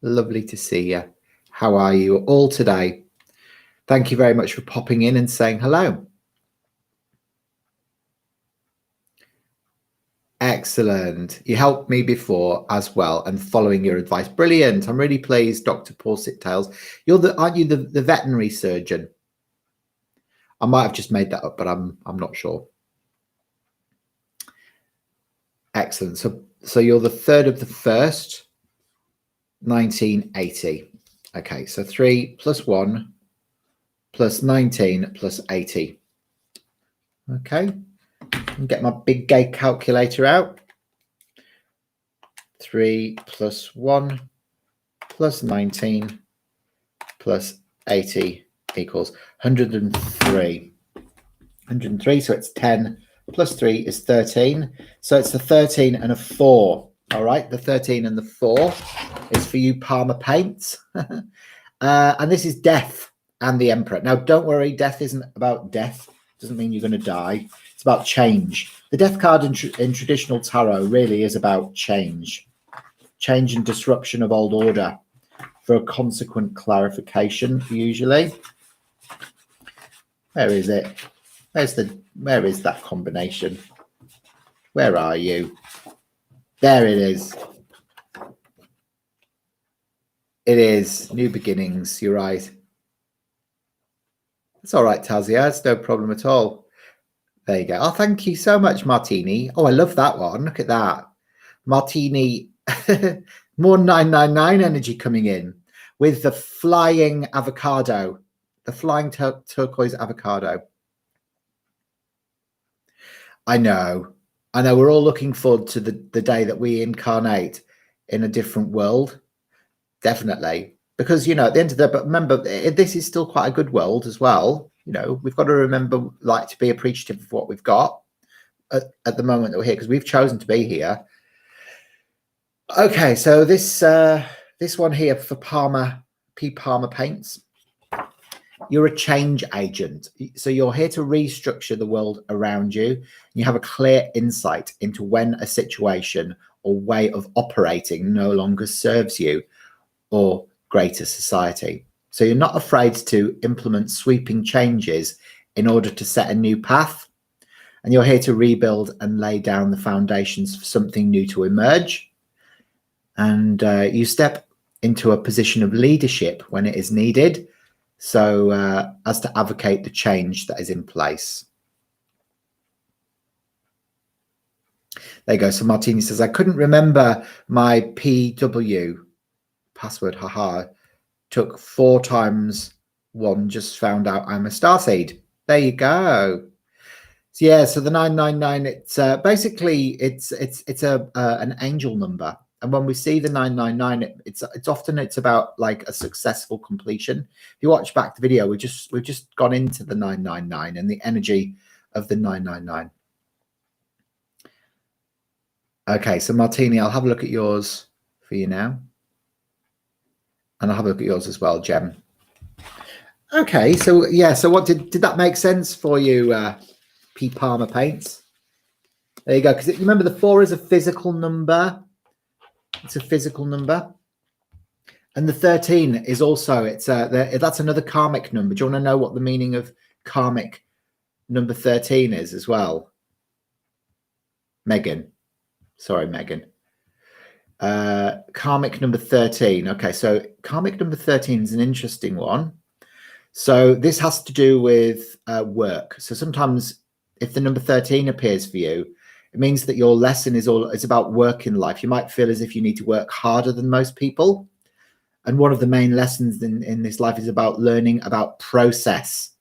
lovely to see you. How are you all today? Thank you very much for popping in and saying hello. Excellent. You helped me before as well, and following your advice. Brilliant. I'm really pleased, Dr. Porcet Tales. Aren't you the veterinary surgeon? I might have just made that up, but I'm not sure. Excellent. So you're the 3rd of the 1st, 1980. Okay, so 3 plus 1 plus 19 plus 80. Okay. And get my big gay calculator out. 3 plus 1 plus 19 plus 80 equals 103. 103, so it's 10 plus 3 is 13. So it's the 13 and a 4. All right, the 13 and the 4 is for you, Palmer Paints. And this is death and the Emperor. Now, don't worry, death isn't about death. Doesn't mean you're going to die. It's about change. The death card in traditional tarot really is about change. Change and disruption of old order for a consequent clarification, usually. Where is it? Where is that combination? Where are you? There it is. It is new beginnings. You're right. It's all right, Tazia. It's no problem at all. There you go. Oh, thank you so much, Martini. Oh, I love that one. Look at that. Martini, more 999 energy coming in with the flying avocado, the flying turquoise avocado. I know. We're all looking forward to the day that we incarnate in a different world. Definitely. Because, you know, at the end of the day, but remember, this is still quite a good world as well. You know, we've got to remember, like, to be appreciative of what we've got at the moment that we're here, because we've chosen to be here. Okay, so this one here for Palmer P. Palmer paints. You're a change agent. So you're here to restructure the world around you. You have a clear insight into when a situation or way of operating no longer serves you or greater society. So you're not afraid to implement sweeping changes in order to set a new path. And you're here to rebuild and lay down the foundations for something new to emerge. And you step into a position of leadership when it is needed, so as to advocate the change that is in place. There you go. So Martini says, I couldn't remember my PW password. Haha. Took 4 times 1. Just found out I'm a starseed. There you go. So yeah, so the 999, it's basically it's an angel number. And when we see the 999, it's often about like a successful completion. If you watch back the video, we've just gone into the 999 and the energy of the 999. Okay, so Martini, I'll have a look at yours for you now. And I'll have a look at yours as well, Jem. Okay, so yeah, so what did that make sense for you, P. Palmer paints? There you go, because remember the 4 is a physical number. It's a physical number. And the 13 is also, that's another karmic number. Do you want to know what the meaning of karmic number 13 is as well? Megan. Sorry, Megan. Karmic number 13. Okay, so karmic number 13 is an interesting one. So this has to do with work. So sometimes if the number 13 appears for you, it means that your lesson is about work in life. You might feel as if you need to work harder than most people. And one of the main lessons in this life is about learning about process.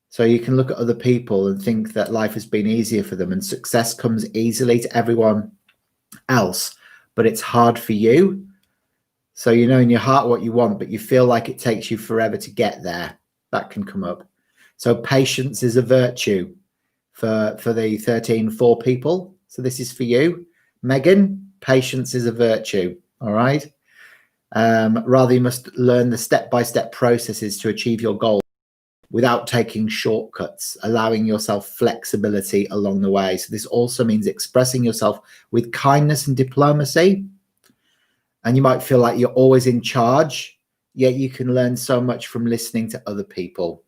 So you can look at other people and think that life has been easier for them and success comes easily to everyone else, but it's hard for you. So you know in your heart what you want, but you feel like it takes you forever to get there. That can come up. So patience is a virtue for the 13-4 people. So this is for you, Megan. Patience is a virtue. All right. Rather, you must learn the step-by-step processes to achieve your goal without taking shortcuts, allowing yourself flexibility along the way. So this also means expressing yourself with kindness and diplomacy. And you might feel like you're always in charge, yet you can learn so much from listening to other people.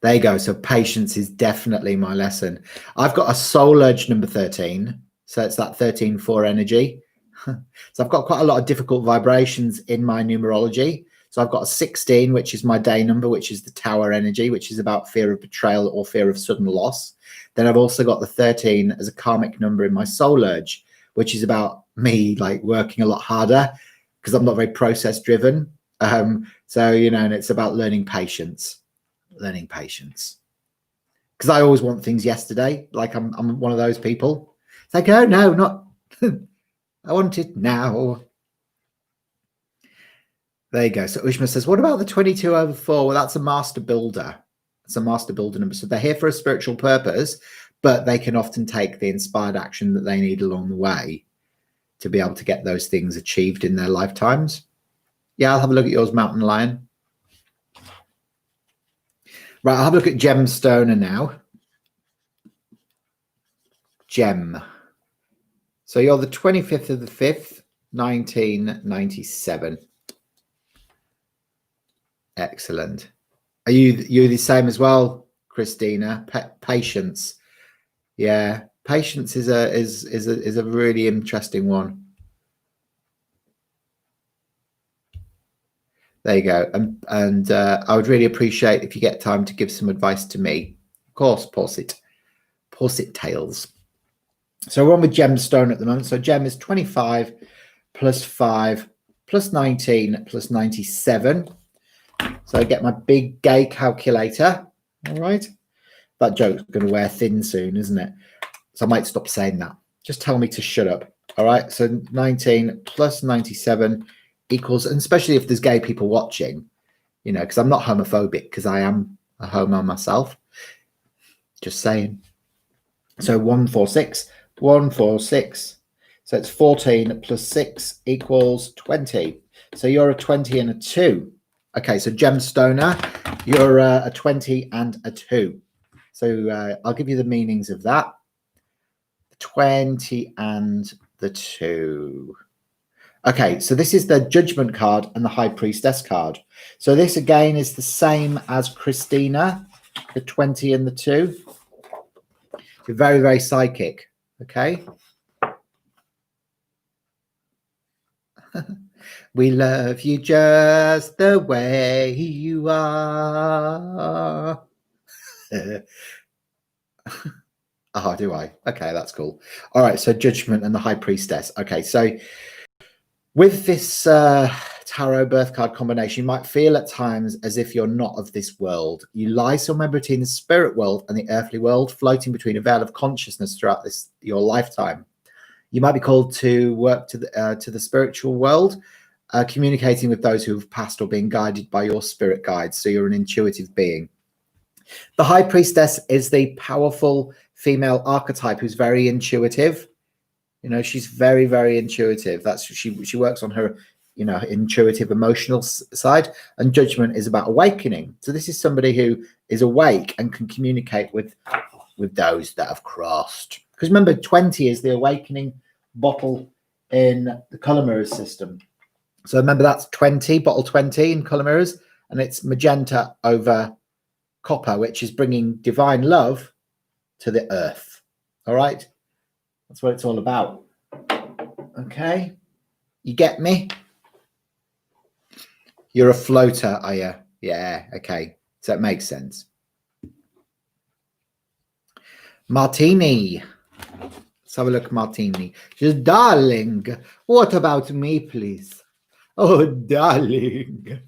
There you go. So patience is definitely my lesson. I've got a soul urge number 13. So it's that 13-4 energy. So I've got quite a lot of difficult vibrations in my numerology. So I've got a 16, which is my day number, which is the tower energy, which is about fear of betrayal or fear of sudden loss. Then I've also got the 13 as a karmic number in my soul urge, which is about me like working a lot harder because I'm not very process driven. So, you know, and it's about learning patience. Because I always want things yesterday. Like I'm one of those people. It's like, oh no, not I want it now. There you go. So Ushma says, what about the 22/4? Well, that's a master builder. It's a master builder number. So they're here for a spiritual purpose, but they can often take the inspired action that they need along the way to be able to get those things achieved in their lifetimes. Yeah, I'll have a look at yours, Mountain Lion. Right, I'll have a look at Gemstoner now. Gem. So you're the 25th of the 5th, 1997. Excellent. Are you the same as well, Christina? Patience. Yeah, patience is a really interesting one. There you go. And I would really appreciate if you get time to give some advice to me. Of course, Porcit Tales. So we're on with Gemstone at the moment. So Gem is 25 plus 5 plus 19 plus 97. So I get my big gay calculator. All right. That joke's going to wear thin soon, isn't it? So I might stop saying that. Just tell me to shut up. All right. So 19 plus 97 equals, and especially if there's gay people watching, you know, because I'm not homophobic because I am a homo myself. Just saying. So 146. 146. So it's 14 plus 6 equals 20. So you're a 20 and a 2. Okay, so Gemstoner, you're a 20 and a 2. So I'll give you the meanings of that. 20 and the 2. Okay, so this is the Judgment card and the High Priestess card. So this again is the same as Christina, the 20 and the 2. You're very, very psychic. Okay. We love you just the way you are. Oh, do I? Okay, that's cool. All right, so Judgment and the High Priestess. Okay, so with this tarot birth card combination, you might feel at times as if you're not of this world. You lie somewhere between the spirit world and the earthly world, floating between a veil of consciousness throughout your lifetime. You might be called to work to the spiritual world, communicating with those who have passed or being guided by your spirit guides. So you're an intuitive being. The High Priestess is the powerful female archetype who's very intuitive. You know, she's very, very intuitive. That's she works on her, you know, intuitive emotional side. And Judgment is about awakening. So this is somebody who is awake and can communicate with those that have crossed. Because remember, 20 is the awakening bottle in the color mirrors system. So remember, that's 20, bottle 20 in color mirrors, and it's magenta over copper, which is bringing divine love to the earth. All right, that's what it's all about. Okay, you get me? You're a floater, are you? Yeah, okay, so that makes sense. Martini. Let's have a look, Martini. She says, darling, what about me, please? Oh, darling,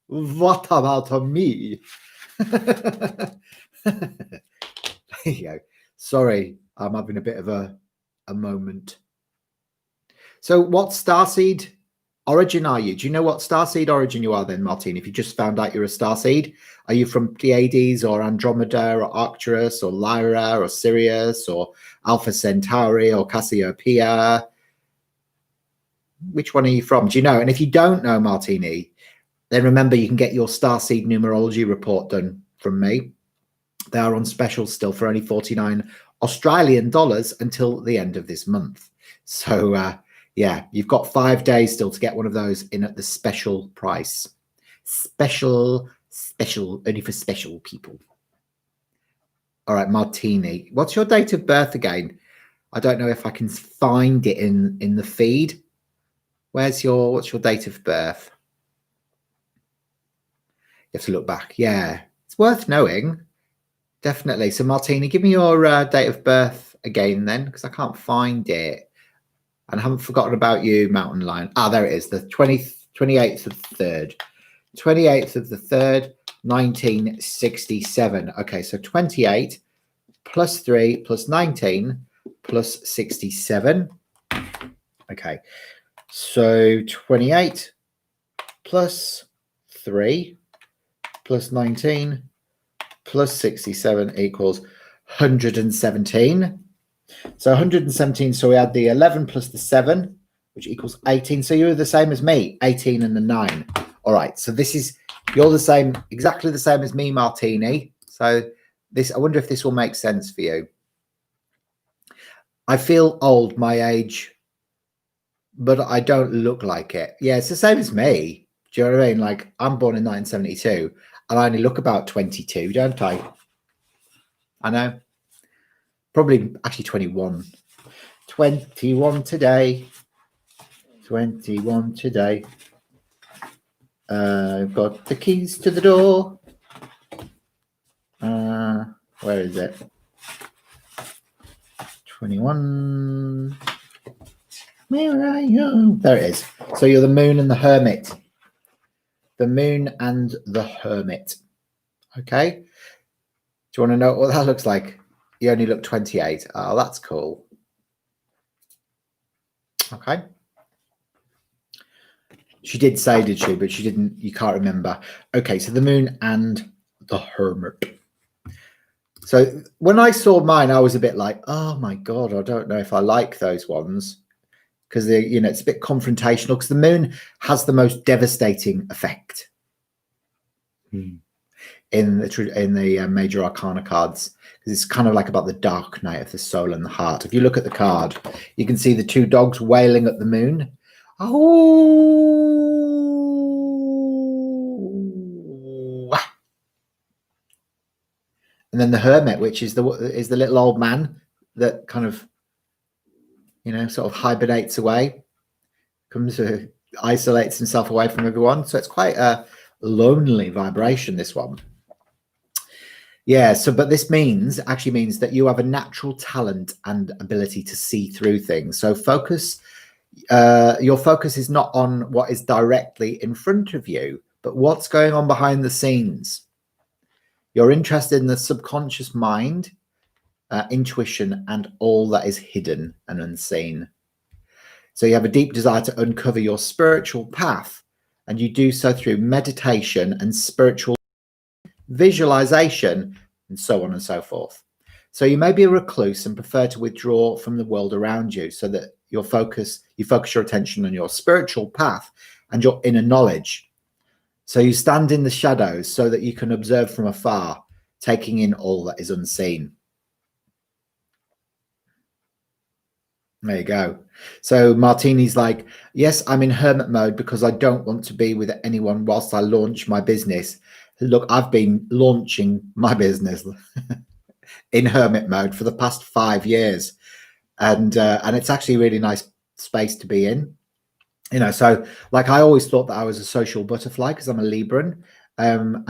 what about me? There you go. Sorry, I'm having a bit of a moment. So what starseed origin are you? Do you know what starseed origin you are then, Martine? If you just found out you're a starseed, are you from Pleiades or Andromeda or Arcturus or Lyra or Sirius or Alpha Centauri or Cassiopeia? Which one are you from? Do you know? And if you don't know, Martini, then remember you can get your Starseed Numerology Report done from me. They are on special still for only 49 Australian dollars until the end of this month. So yeah, you've got 5 days still to get one of those in at the special price. Special, only for special people. All right, Martini, what's your date of birth again? I don't know if I can find it in the feed. What's your date of birth? You have to look back. Yeah, it's worth knowing. Definitely. So Martini, give me your date of birth again then, because I can't find it. And I haven't forgotten about you, Mountain Lion. Ah, there it is. The 28th of the 3rd. 28th of the 3rd, 1967. Okay, so 28 plus 3 plus 19 plus 67. Okay, so 28 plus 3 plus 19 plus 67 equals 117. So 117, so we add the 11 plus the 7, which equals 18. So you're the same as me, 18 and the 9. All right, so you're the same, exactly the same as me, Martini. So I wonder if this will make sense for you. I feel old, my age, but I don't look like it. Yeah, it's the same as me. Do you know what I mean? Like, I'm born in 1972, and I only look about 22, don't I? I know. Probably actually 21. 21 today. 21 today. I've got the keys to the door. Where is it? 21. Where are you? There it is. So you're the moon and the hermit. The moon and the hermit. Okay. Do you want to know what that looks like? You only look 28. Oh, that's cool. Okay. She did say, did she? But she didn't. You can't remember. Okay, so the moon and the hermit. So when I saw mine, I was a bit like, oh my God, I don't know if I like those ones. because it's a bit confrontational, because the moon has the most devastating effect in the major arcana cards, because it's kind of like about the dark night of the soul and the heart. If you look at the card, you can see the two dogs wailing at the moon. Oh, and then the Hermit, which is the little old man that kind of sort of hibernates away, isolates himself away from everyone. So it's quite a lonely vibration, this one. Yeah, but this actually means that you have a natural talent and ability to see through things. So your focus is not on what is directly in front of you, but what's going on behind the scenes. You're interested in the subconscious mind, intuition, and all that is hidden and unseen. So you have a deep desire to uncover your spiritual path, and you do so through meditation and spiritual visualization, and so on and so forth. So you may be a recluse and prefer to withdraw from the world around you, so that you focus your attention on your spiritual path and your inner knowledge. So you stand in the shadows so that you can observe from afar, taking in all that is unseen. There you go. So Martini's like, yes, I'm in hermit mode because I don't want to be with anyone whilst I launch my business. Look, I've been launching my business in hermit mode for the past 5 years, and it's actually a really nice space to be in. So like, I always thought that I was a social butterfly because I'm a Libran, and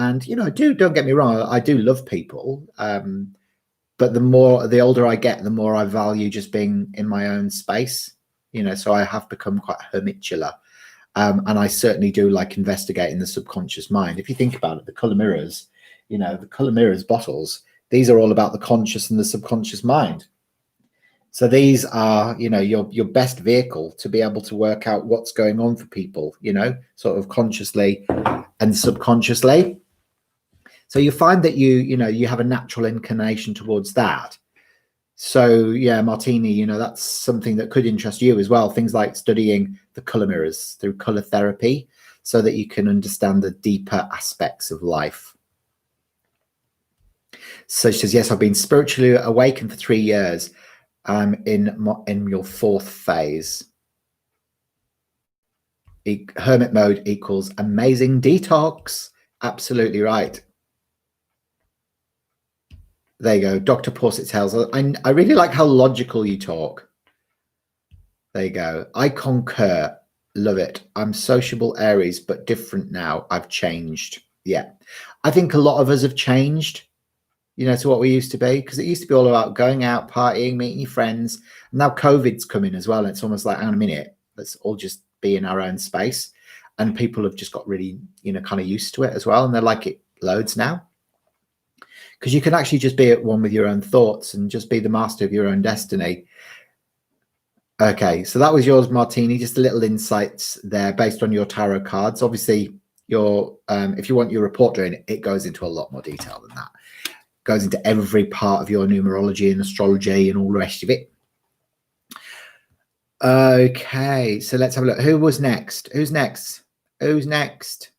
don't get me wrong, I do love people, but the older I get, the more I value just being in my own space. So I have become quite hermitular. And I certainly do like investigating the subconscious mind. If you think about it, the color mirrors, the color mirrors bottles, these are all about the conscious and the subconscious mind. So these are, your best vehicle to be able to work out what's going on for people, sort of consciously and subconsciously. So you find that you have a natural inclination towards that. So yeah, Martini, that's something that could interest you as well. Things like studying the color mirrors through color therapy, so that you can understand the deeper aspects of life. So she says, yes, I've been spiritually awakened for 3 years. I'm in your 4th phase. Hermit mode equals amazing detox. Absolutely right. There you go. Dr. Porset tells us, I really like how logical you talk. There you go. I concur. Love it. I'm sociable Aries, but different now. I've changed. Yeah. I think a lot of us have changed, to what we used to be, because it used to be all about going out, partying, meeting your friends. Now COVID's coming as well. And it's almost like, hang on a minute, let's all just be in our own space. And people have just got really, kind of used to it as well. And they're like it loads now. Because you can actually just be at one with your own thoughts and just be the master of your own destiny. Okay, so that was yours, Martini. Just a little insights there based on your tarot cards. Obviously, if you want your report doing it goes into a lot more detail than that. It goes into every part of your numerology and astrology and all the rest of it. Okay, so let's have a look. Who was next? Who's next? Who's next?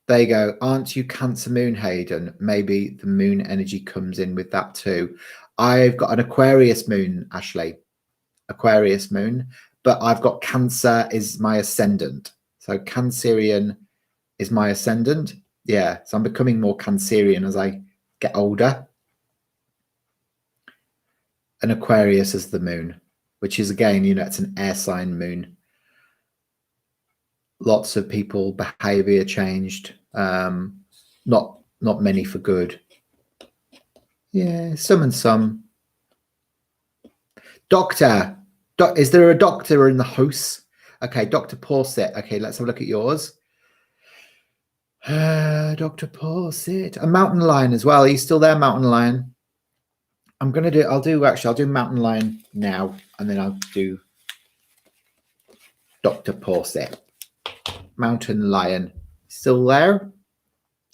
There you go. Aren't you Cancer moon, Hayden? Maybe the moon energy comes in with that too. I've got an Aquarius moon, Ashley. Aquarius moon. But I've got Cancer is my ascendant. So Cancerian is my ascendant. Yeah. So I'm becoming more Cancerian as I get older. And Aquarius is the moon, which is, again, it's an air sign moon. Lots of people behavior changed, not many for good. Yeah, some and some. Doctor, is there a doctor in the house? Okay, Dr. Porset. Okay, let's have a look at yours. Dr. Porset, a mountain lion as well. Are you still there, mountain lion? I'll do mountain lion now, and then I'll do Dr. Porset. Mountain lion still there.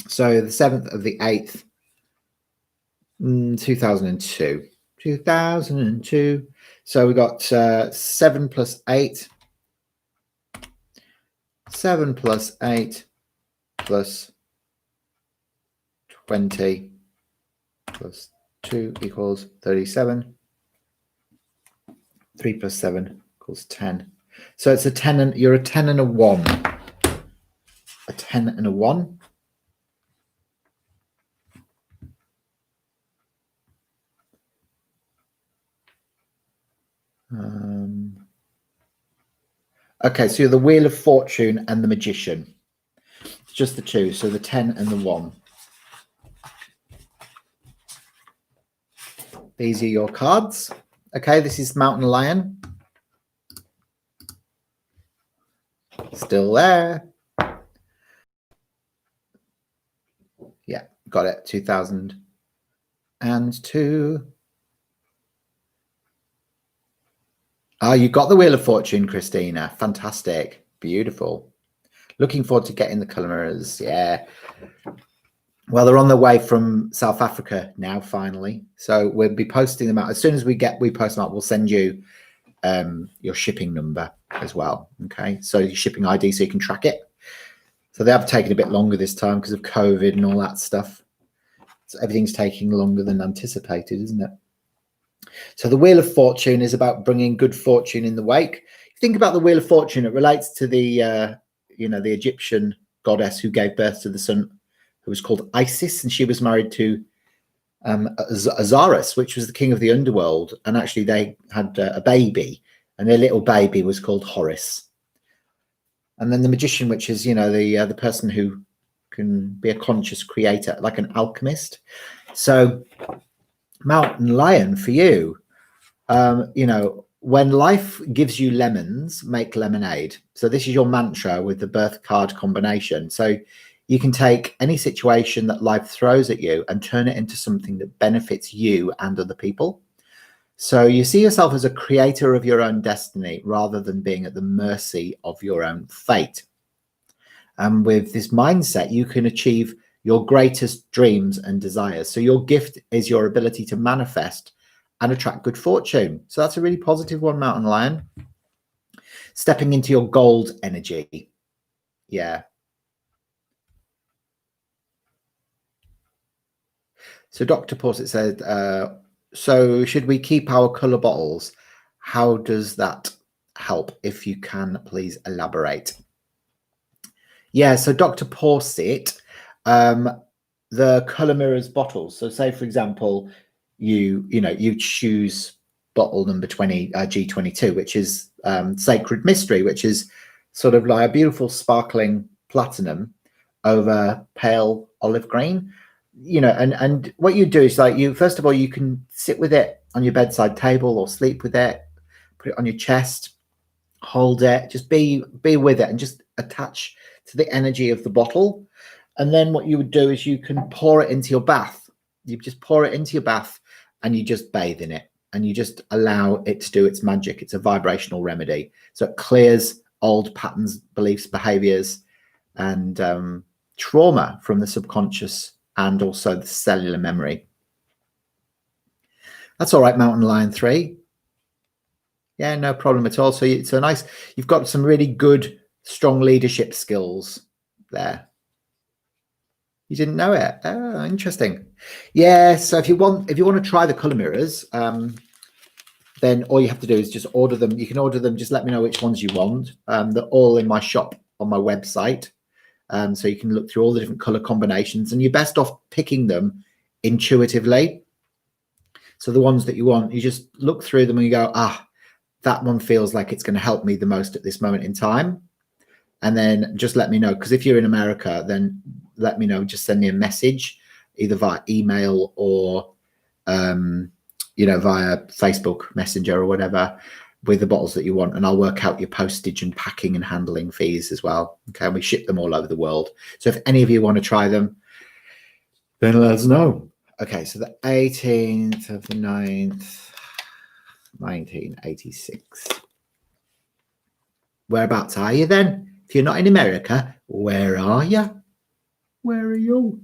So the 7th of the 8th, 2002. 2002. So we got 7 plus 8. 7 plus 8 plus 20 plus 2 equals 37. 3 plus 7 equals 10. So it's a 10 and you're a 10 and a 1. A 10 and a 1. Okay, so you're the Wheel of Fortune and the Magician. It's just the two, so the 10 and the 1. These are your cards. Okay, this is Mountain Lion. Still there. Yeah, got it. 2002. Oh, you got the Wheel of Fortune, Christina. Fantastic. Beautiful. Looking forward to getting the colour mirrors. Yeah. Well, they're on the way from South Africa now, finally. So we'll be posting them out. As soon as we post them out, we'll send you your shipping number as well. Okay. So your shipping ID so you can track it. So they have taken a bit longer this time because of COVID and all that stuff. So everything's taking longer than anticipated, isn't it? So the Wheel of Fortune is about bringing good fortune in the wake. If you think about the Wheel of Fortune, it relates to the, the Egyptian goddess who gave birth to the sun, who was called Isis, and she was married to Osiris, which was the king of the underworld. And actually they had a baby, and their little baby was called Horus. And then the magician, which is, the person who can be a conscious creator, like an alchemist. So Mountain Lion for you, when life gives you lemons, make lemonade. So this is your mantra with the birth card combination. So you can take any situation that life throws at you and turn it into something that benefits you and other people. So you see yourself as a creator of your own destiny rather than being at the mercy of your own fate. And with this mindset, you can achieve your greatest dreams and desires. So your gift is your ability to manifest and attract good fortune. So that's a really positive one, Mountain Lion. Stepping into your gold energy. Yeah. So Dr. Porset said, so should we keep our colour bottles? How does that help? If you can, please elaborate. Yeah, so Dr. Porset, the colour mirrors bottles. So say, for example, you choose bottle number 20, G22, which is Sacred Mystery, which is sort of like a beautiful sparkling platinum over pale olive green. And what you do is first of all, you can sit with it on your bedside table or sleep with it, put it on your chest, hold it, just be with it and just attach to the energy of the bottle. And then what you would do is you can pour it into your bath. You just pour it into your bath and you just bathe in it and you just allow it to do its magic. It's a vibrational remedy. So it clears old patterns, beliefs, behaviors, and trauma from the subconscious and also the cellular memory. That's all right, Mountain Lion 3. Yeah, no problem at all. So it's a nice, you've got some really good, strong leadership skills there. You didn't know it? Oh, interesting. Yeah, so if you want to try the color mirrors, then all you have to do is just order them. You can order them, just let me know which ones you want. They're all in my shop on my website. So you can look through all the different color combinations, and you're best off picking them intuitively. So the ones that you want, you just look through them and you go, that one feels like it's going to help me the most at this moment in time. And then just let me know, because if you're in America, then let me know. Just send me a message, either via email or, via Facebook Messenger or whatever, with the bottles that you want, and I'll work out your postage and packing and handling fees as well. Okay, and we ship them all over the world. So if any of you want to try them, then let us know. Okay, so the 18th of the 9th, 1986. Whereabouts are you then? If you're not in America, where are you? Where are you?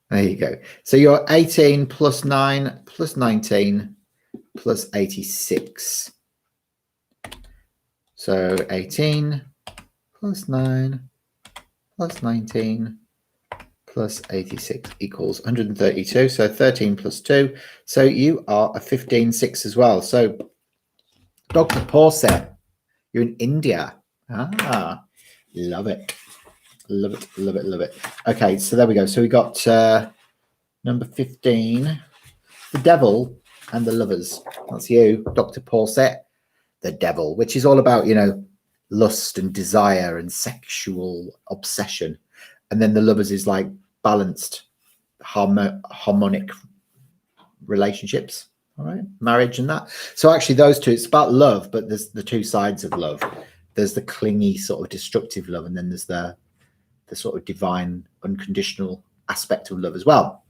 There you go. So you're 18 plus 9 plus 19 plus 86. So 18 plus 9 plus 19 plus 86 equals 132. So 13 plus 2. So you are a 15-6 as well. So Dr. Porset, you're in India. Ah, love it. Love it, love it, love it. Okay, so there we go. So we got number 15, the devil and the lovers. That's you, Dr. Porset, the devil, which is all about, you know, lust and desire and sexual obsession. And then the lovers is like balanced, harmonic relationships. All right, marriage and that. So actually those two, it's about love, but there's the two sides of love. There's the clingy sort of destructive love, and then there's the sort of divine unconditional aspect of love as well.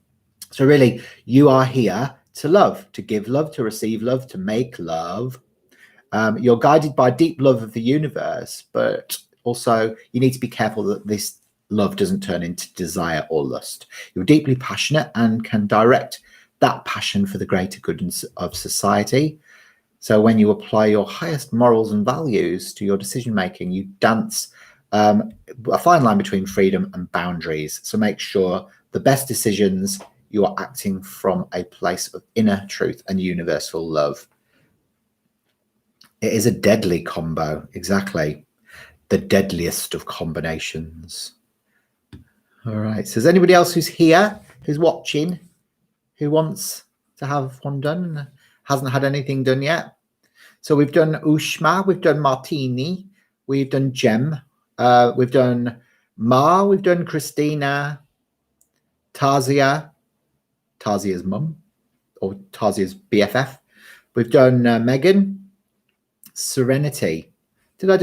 So really, you are here to love, to give love, to receive love, to make love. You're guided by deep love of the universe, but also you need to be careful that this love doesn't turn into desire or lust. You're deeply passionate and can direct that passion for the greater good of society. So when you apply your highest morals and values to your decision making, you dance a fine line between freedom and boundaries. So make sure the best decisions, you are acting from a place of inner truth and universal love. It is a deadly combo, exactly. The deadliest of combinations. All right, so is anybody else who's here, who's watching, who wants to have one done and hasn't had anything done yet? So we've done Ushma, we've done Martini, we've done Jem, we've done Ma, we've done Christina, Tazia's mum, or Tazia's BFF. We've done Megan, Serenity. Did I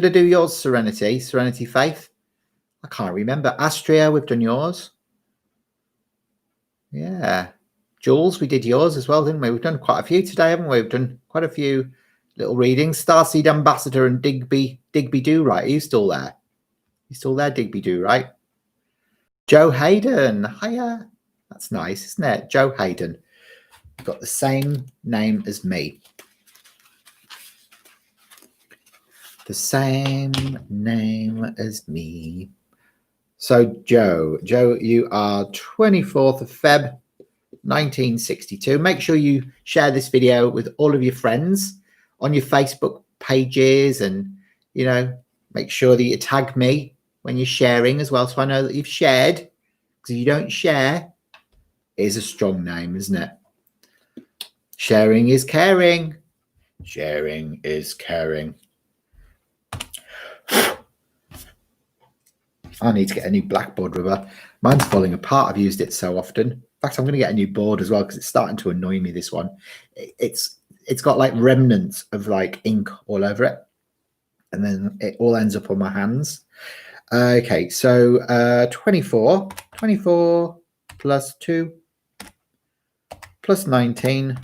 do yours, Serenity? Serenity Faith? I can't remember. Astria, we've done yours. Yeah. Jules, we did yours as well, didn't we? We've done quite a few today, haven't we? We've done quite a few little readings. Starseed Ambassador and Digby Do Right. Are you still there? You still there, Digby Do Right? Joe Hayden. Hiya. That's nice, isn't it? Joe Hayden. Got the same name as me. The same name as me. So Joe, you are 24th of Feb, 1962. Make sure you share this video with all of your friends on your Facebook pages, and, you know, make sure that you tag me when you're sharing as well, so I know that you've shared, because if you don't share, it is a strong name, isn't it? Sharing is caring. Sharing is caring. I need to get a new blackboard rubber. Mine's falling apart. I've used it so often. In fact, I'm going to get a new board as well, because it's starting to annoy me, this one. It's got like remnants of like ink all over it, and then it all ends up on my hands. Okay, so 24 plus 2 plus 19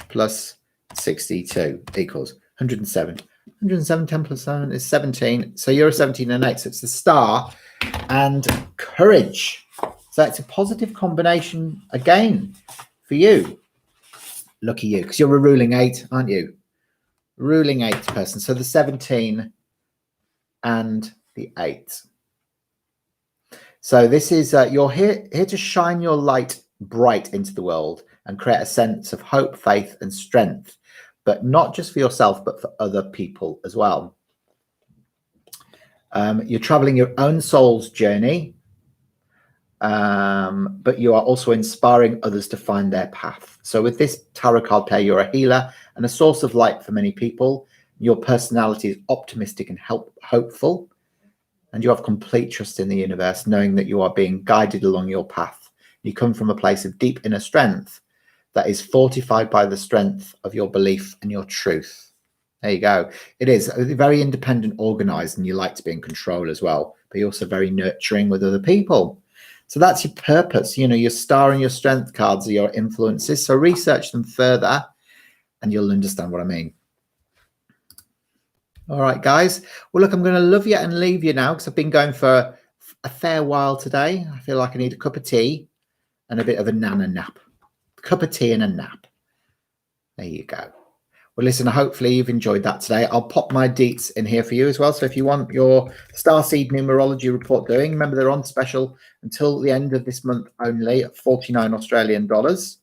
plus 62 equals 107. 107, 10 plus 7 is 17. So you're a 17 and 8. So it's the star and courage. So it's a positive combination again for you. Lucky you, because you're a ruling 8, aren't you? Ruling 8 person. So the 17 and the 8. So this is, you're here to shine your light bright into the world and create a sense of hope, faith, and strength, but not just for yourself, but for other people as well. You're traveling your own soul's journey, but you are also inspiring others to find their path. So with this tarot card pair, you're a healer and a source of light for many people. Your personality is optimistic and hopeful, and you have complete trust in the universe, knowing that you are being guided along your path. You come from a place of deep inner strength that is fortified by the strength of your belief and your truth. There you go. It is very independent, organized, and you like to be in control as well, but you're also very nurturing with other people. So that's your purpose. You know, your star and your strength cards are your influences. So research them further and you'll understand what I mean. All right, guys. Well, look, I'm going to love you and leave you now, because I've been going for a fair while today. I feel like I need a cup of tea. and a bit of a nana nap. Cup of tea and a nap. There you go. Well, listen, hopefully you've enjoyed that today. I'll pop my deets in here for you as well. So if you want your Starseed Numerology Report doing, remember they're on special until the end of this month only at 49 Australian dollars.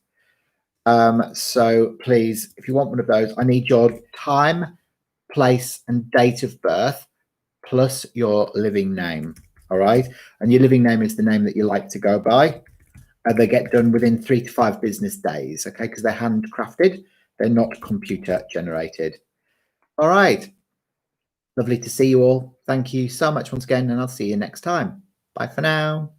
So please, if you want one of those, I need your time, place, and date of birth, plus your living name. All right. And your living name is the name that you like to go by. They get done within 3 to 5 business days, okay, because they're handcrafted. They're not computer generated. All right. Lovely to see you all. Thank you so much once again, and I'll see you next time. Bye for now.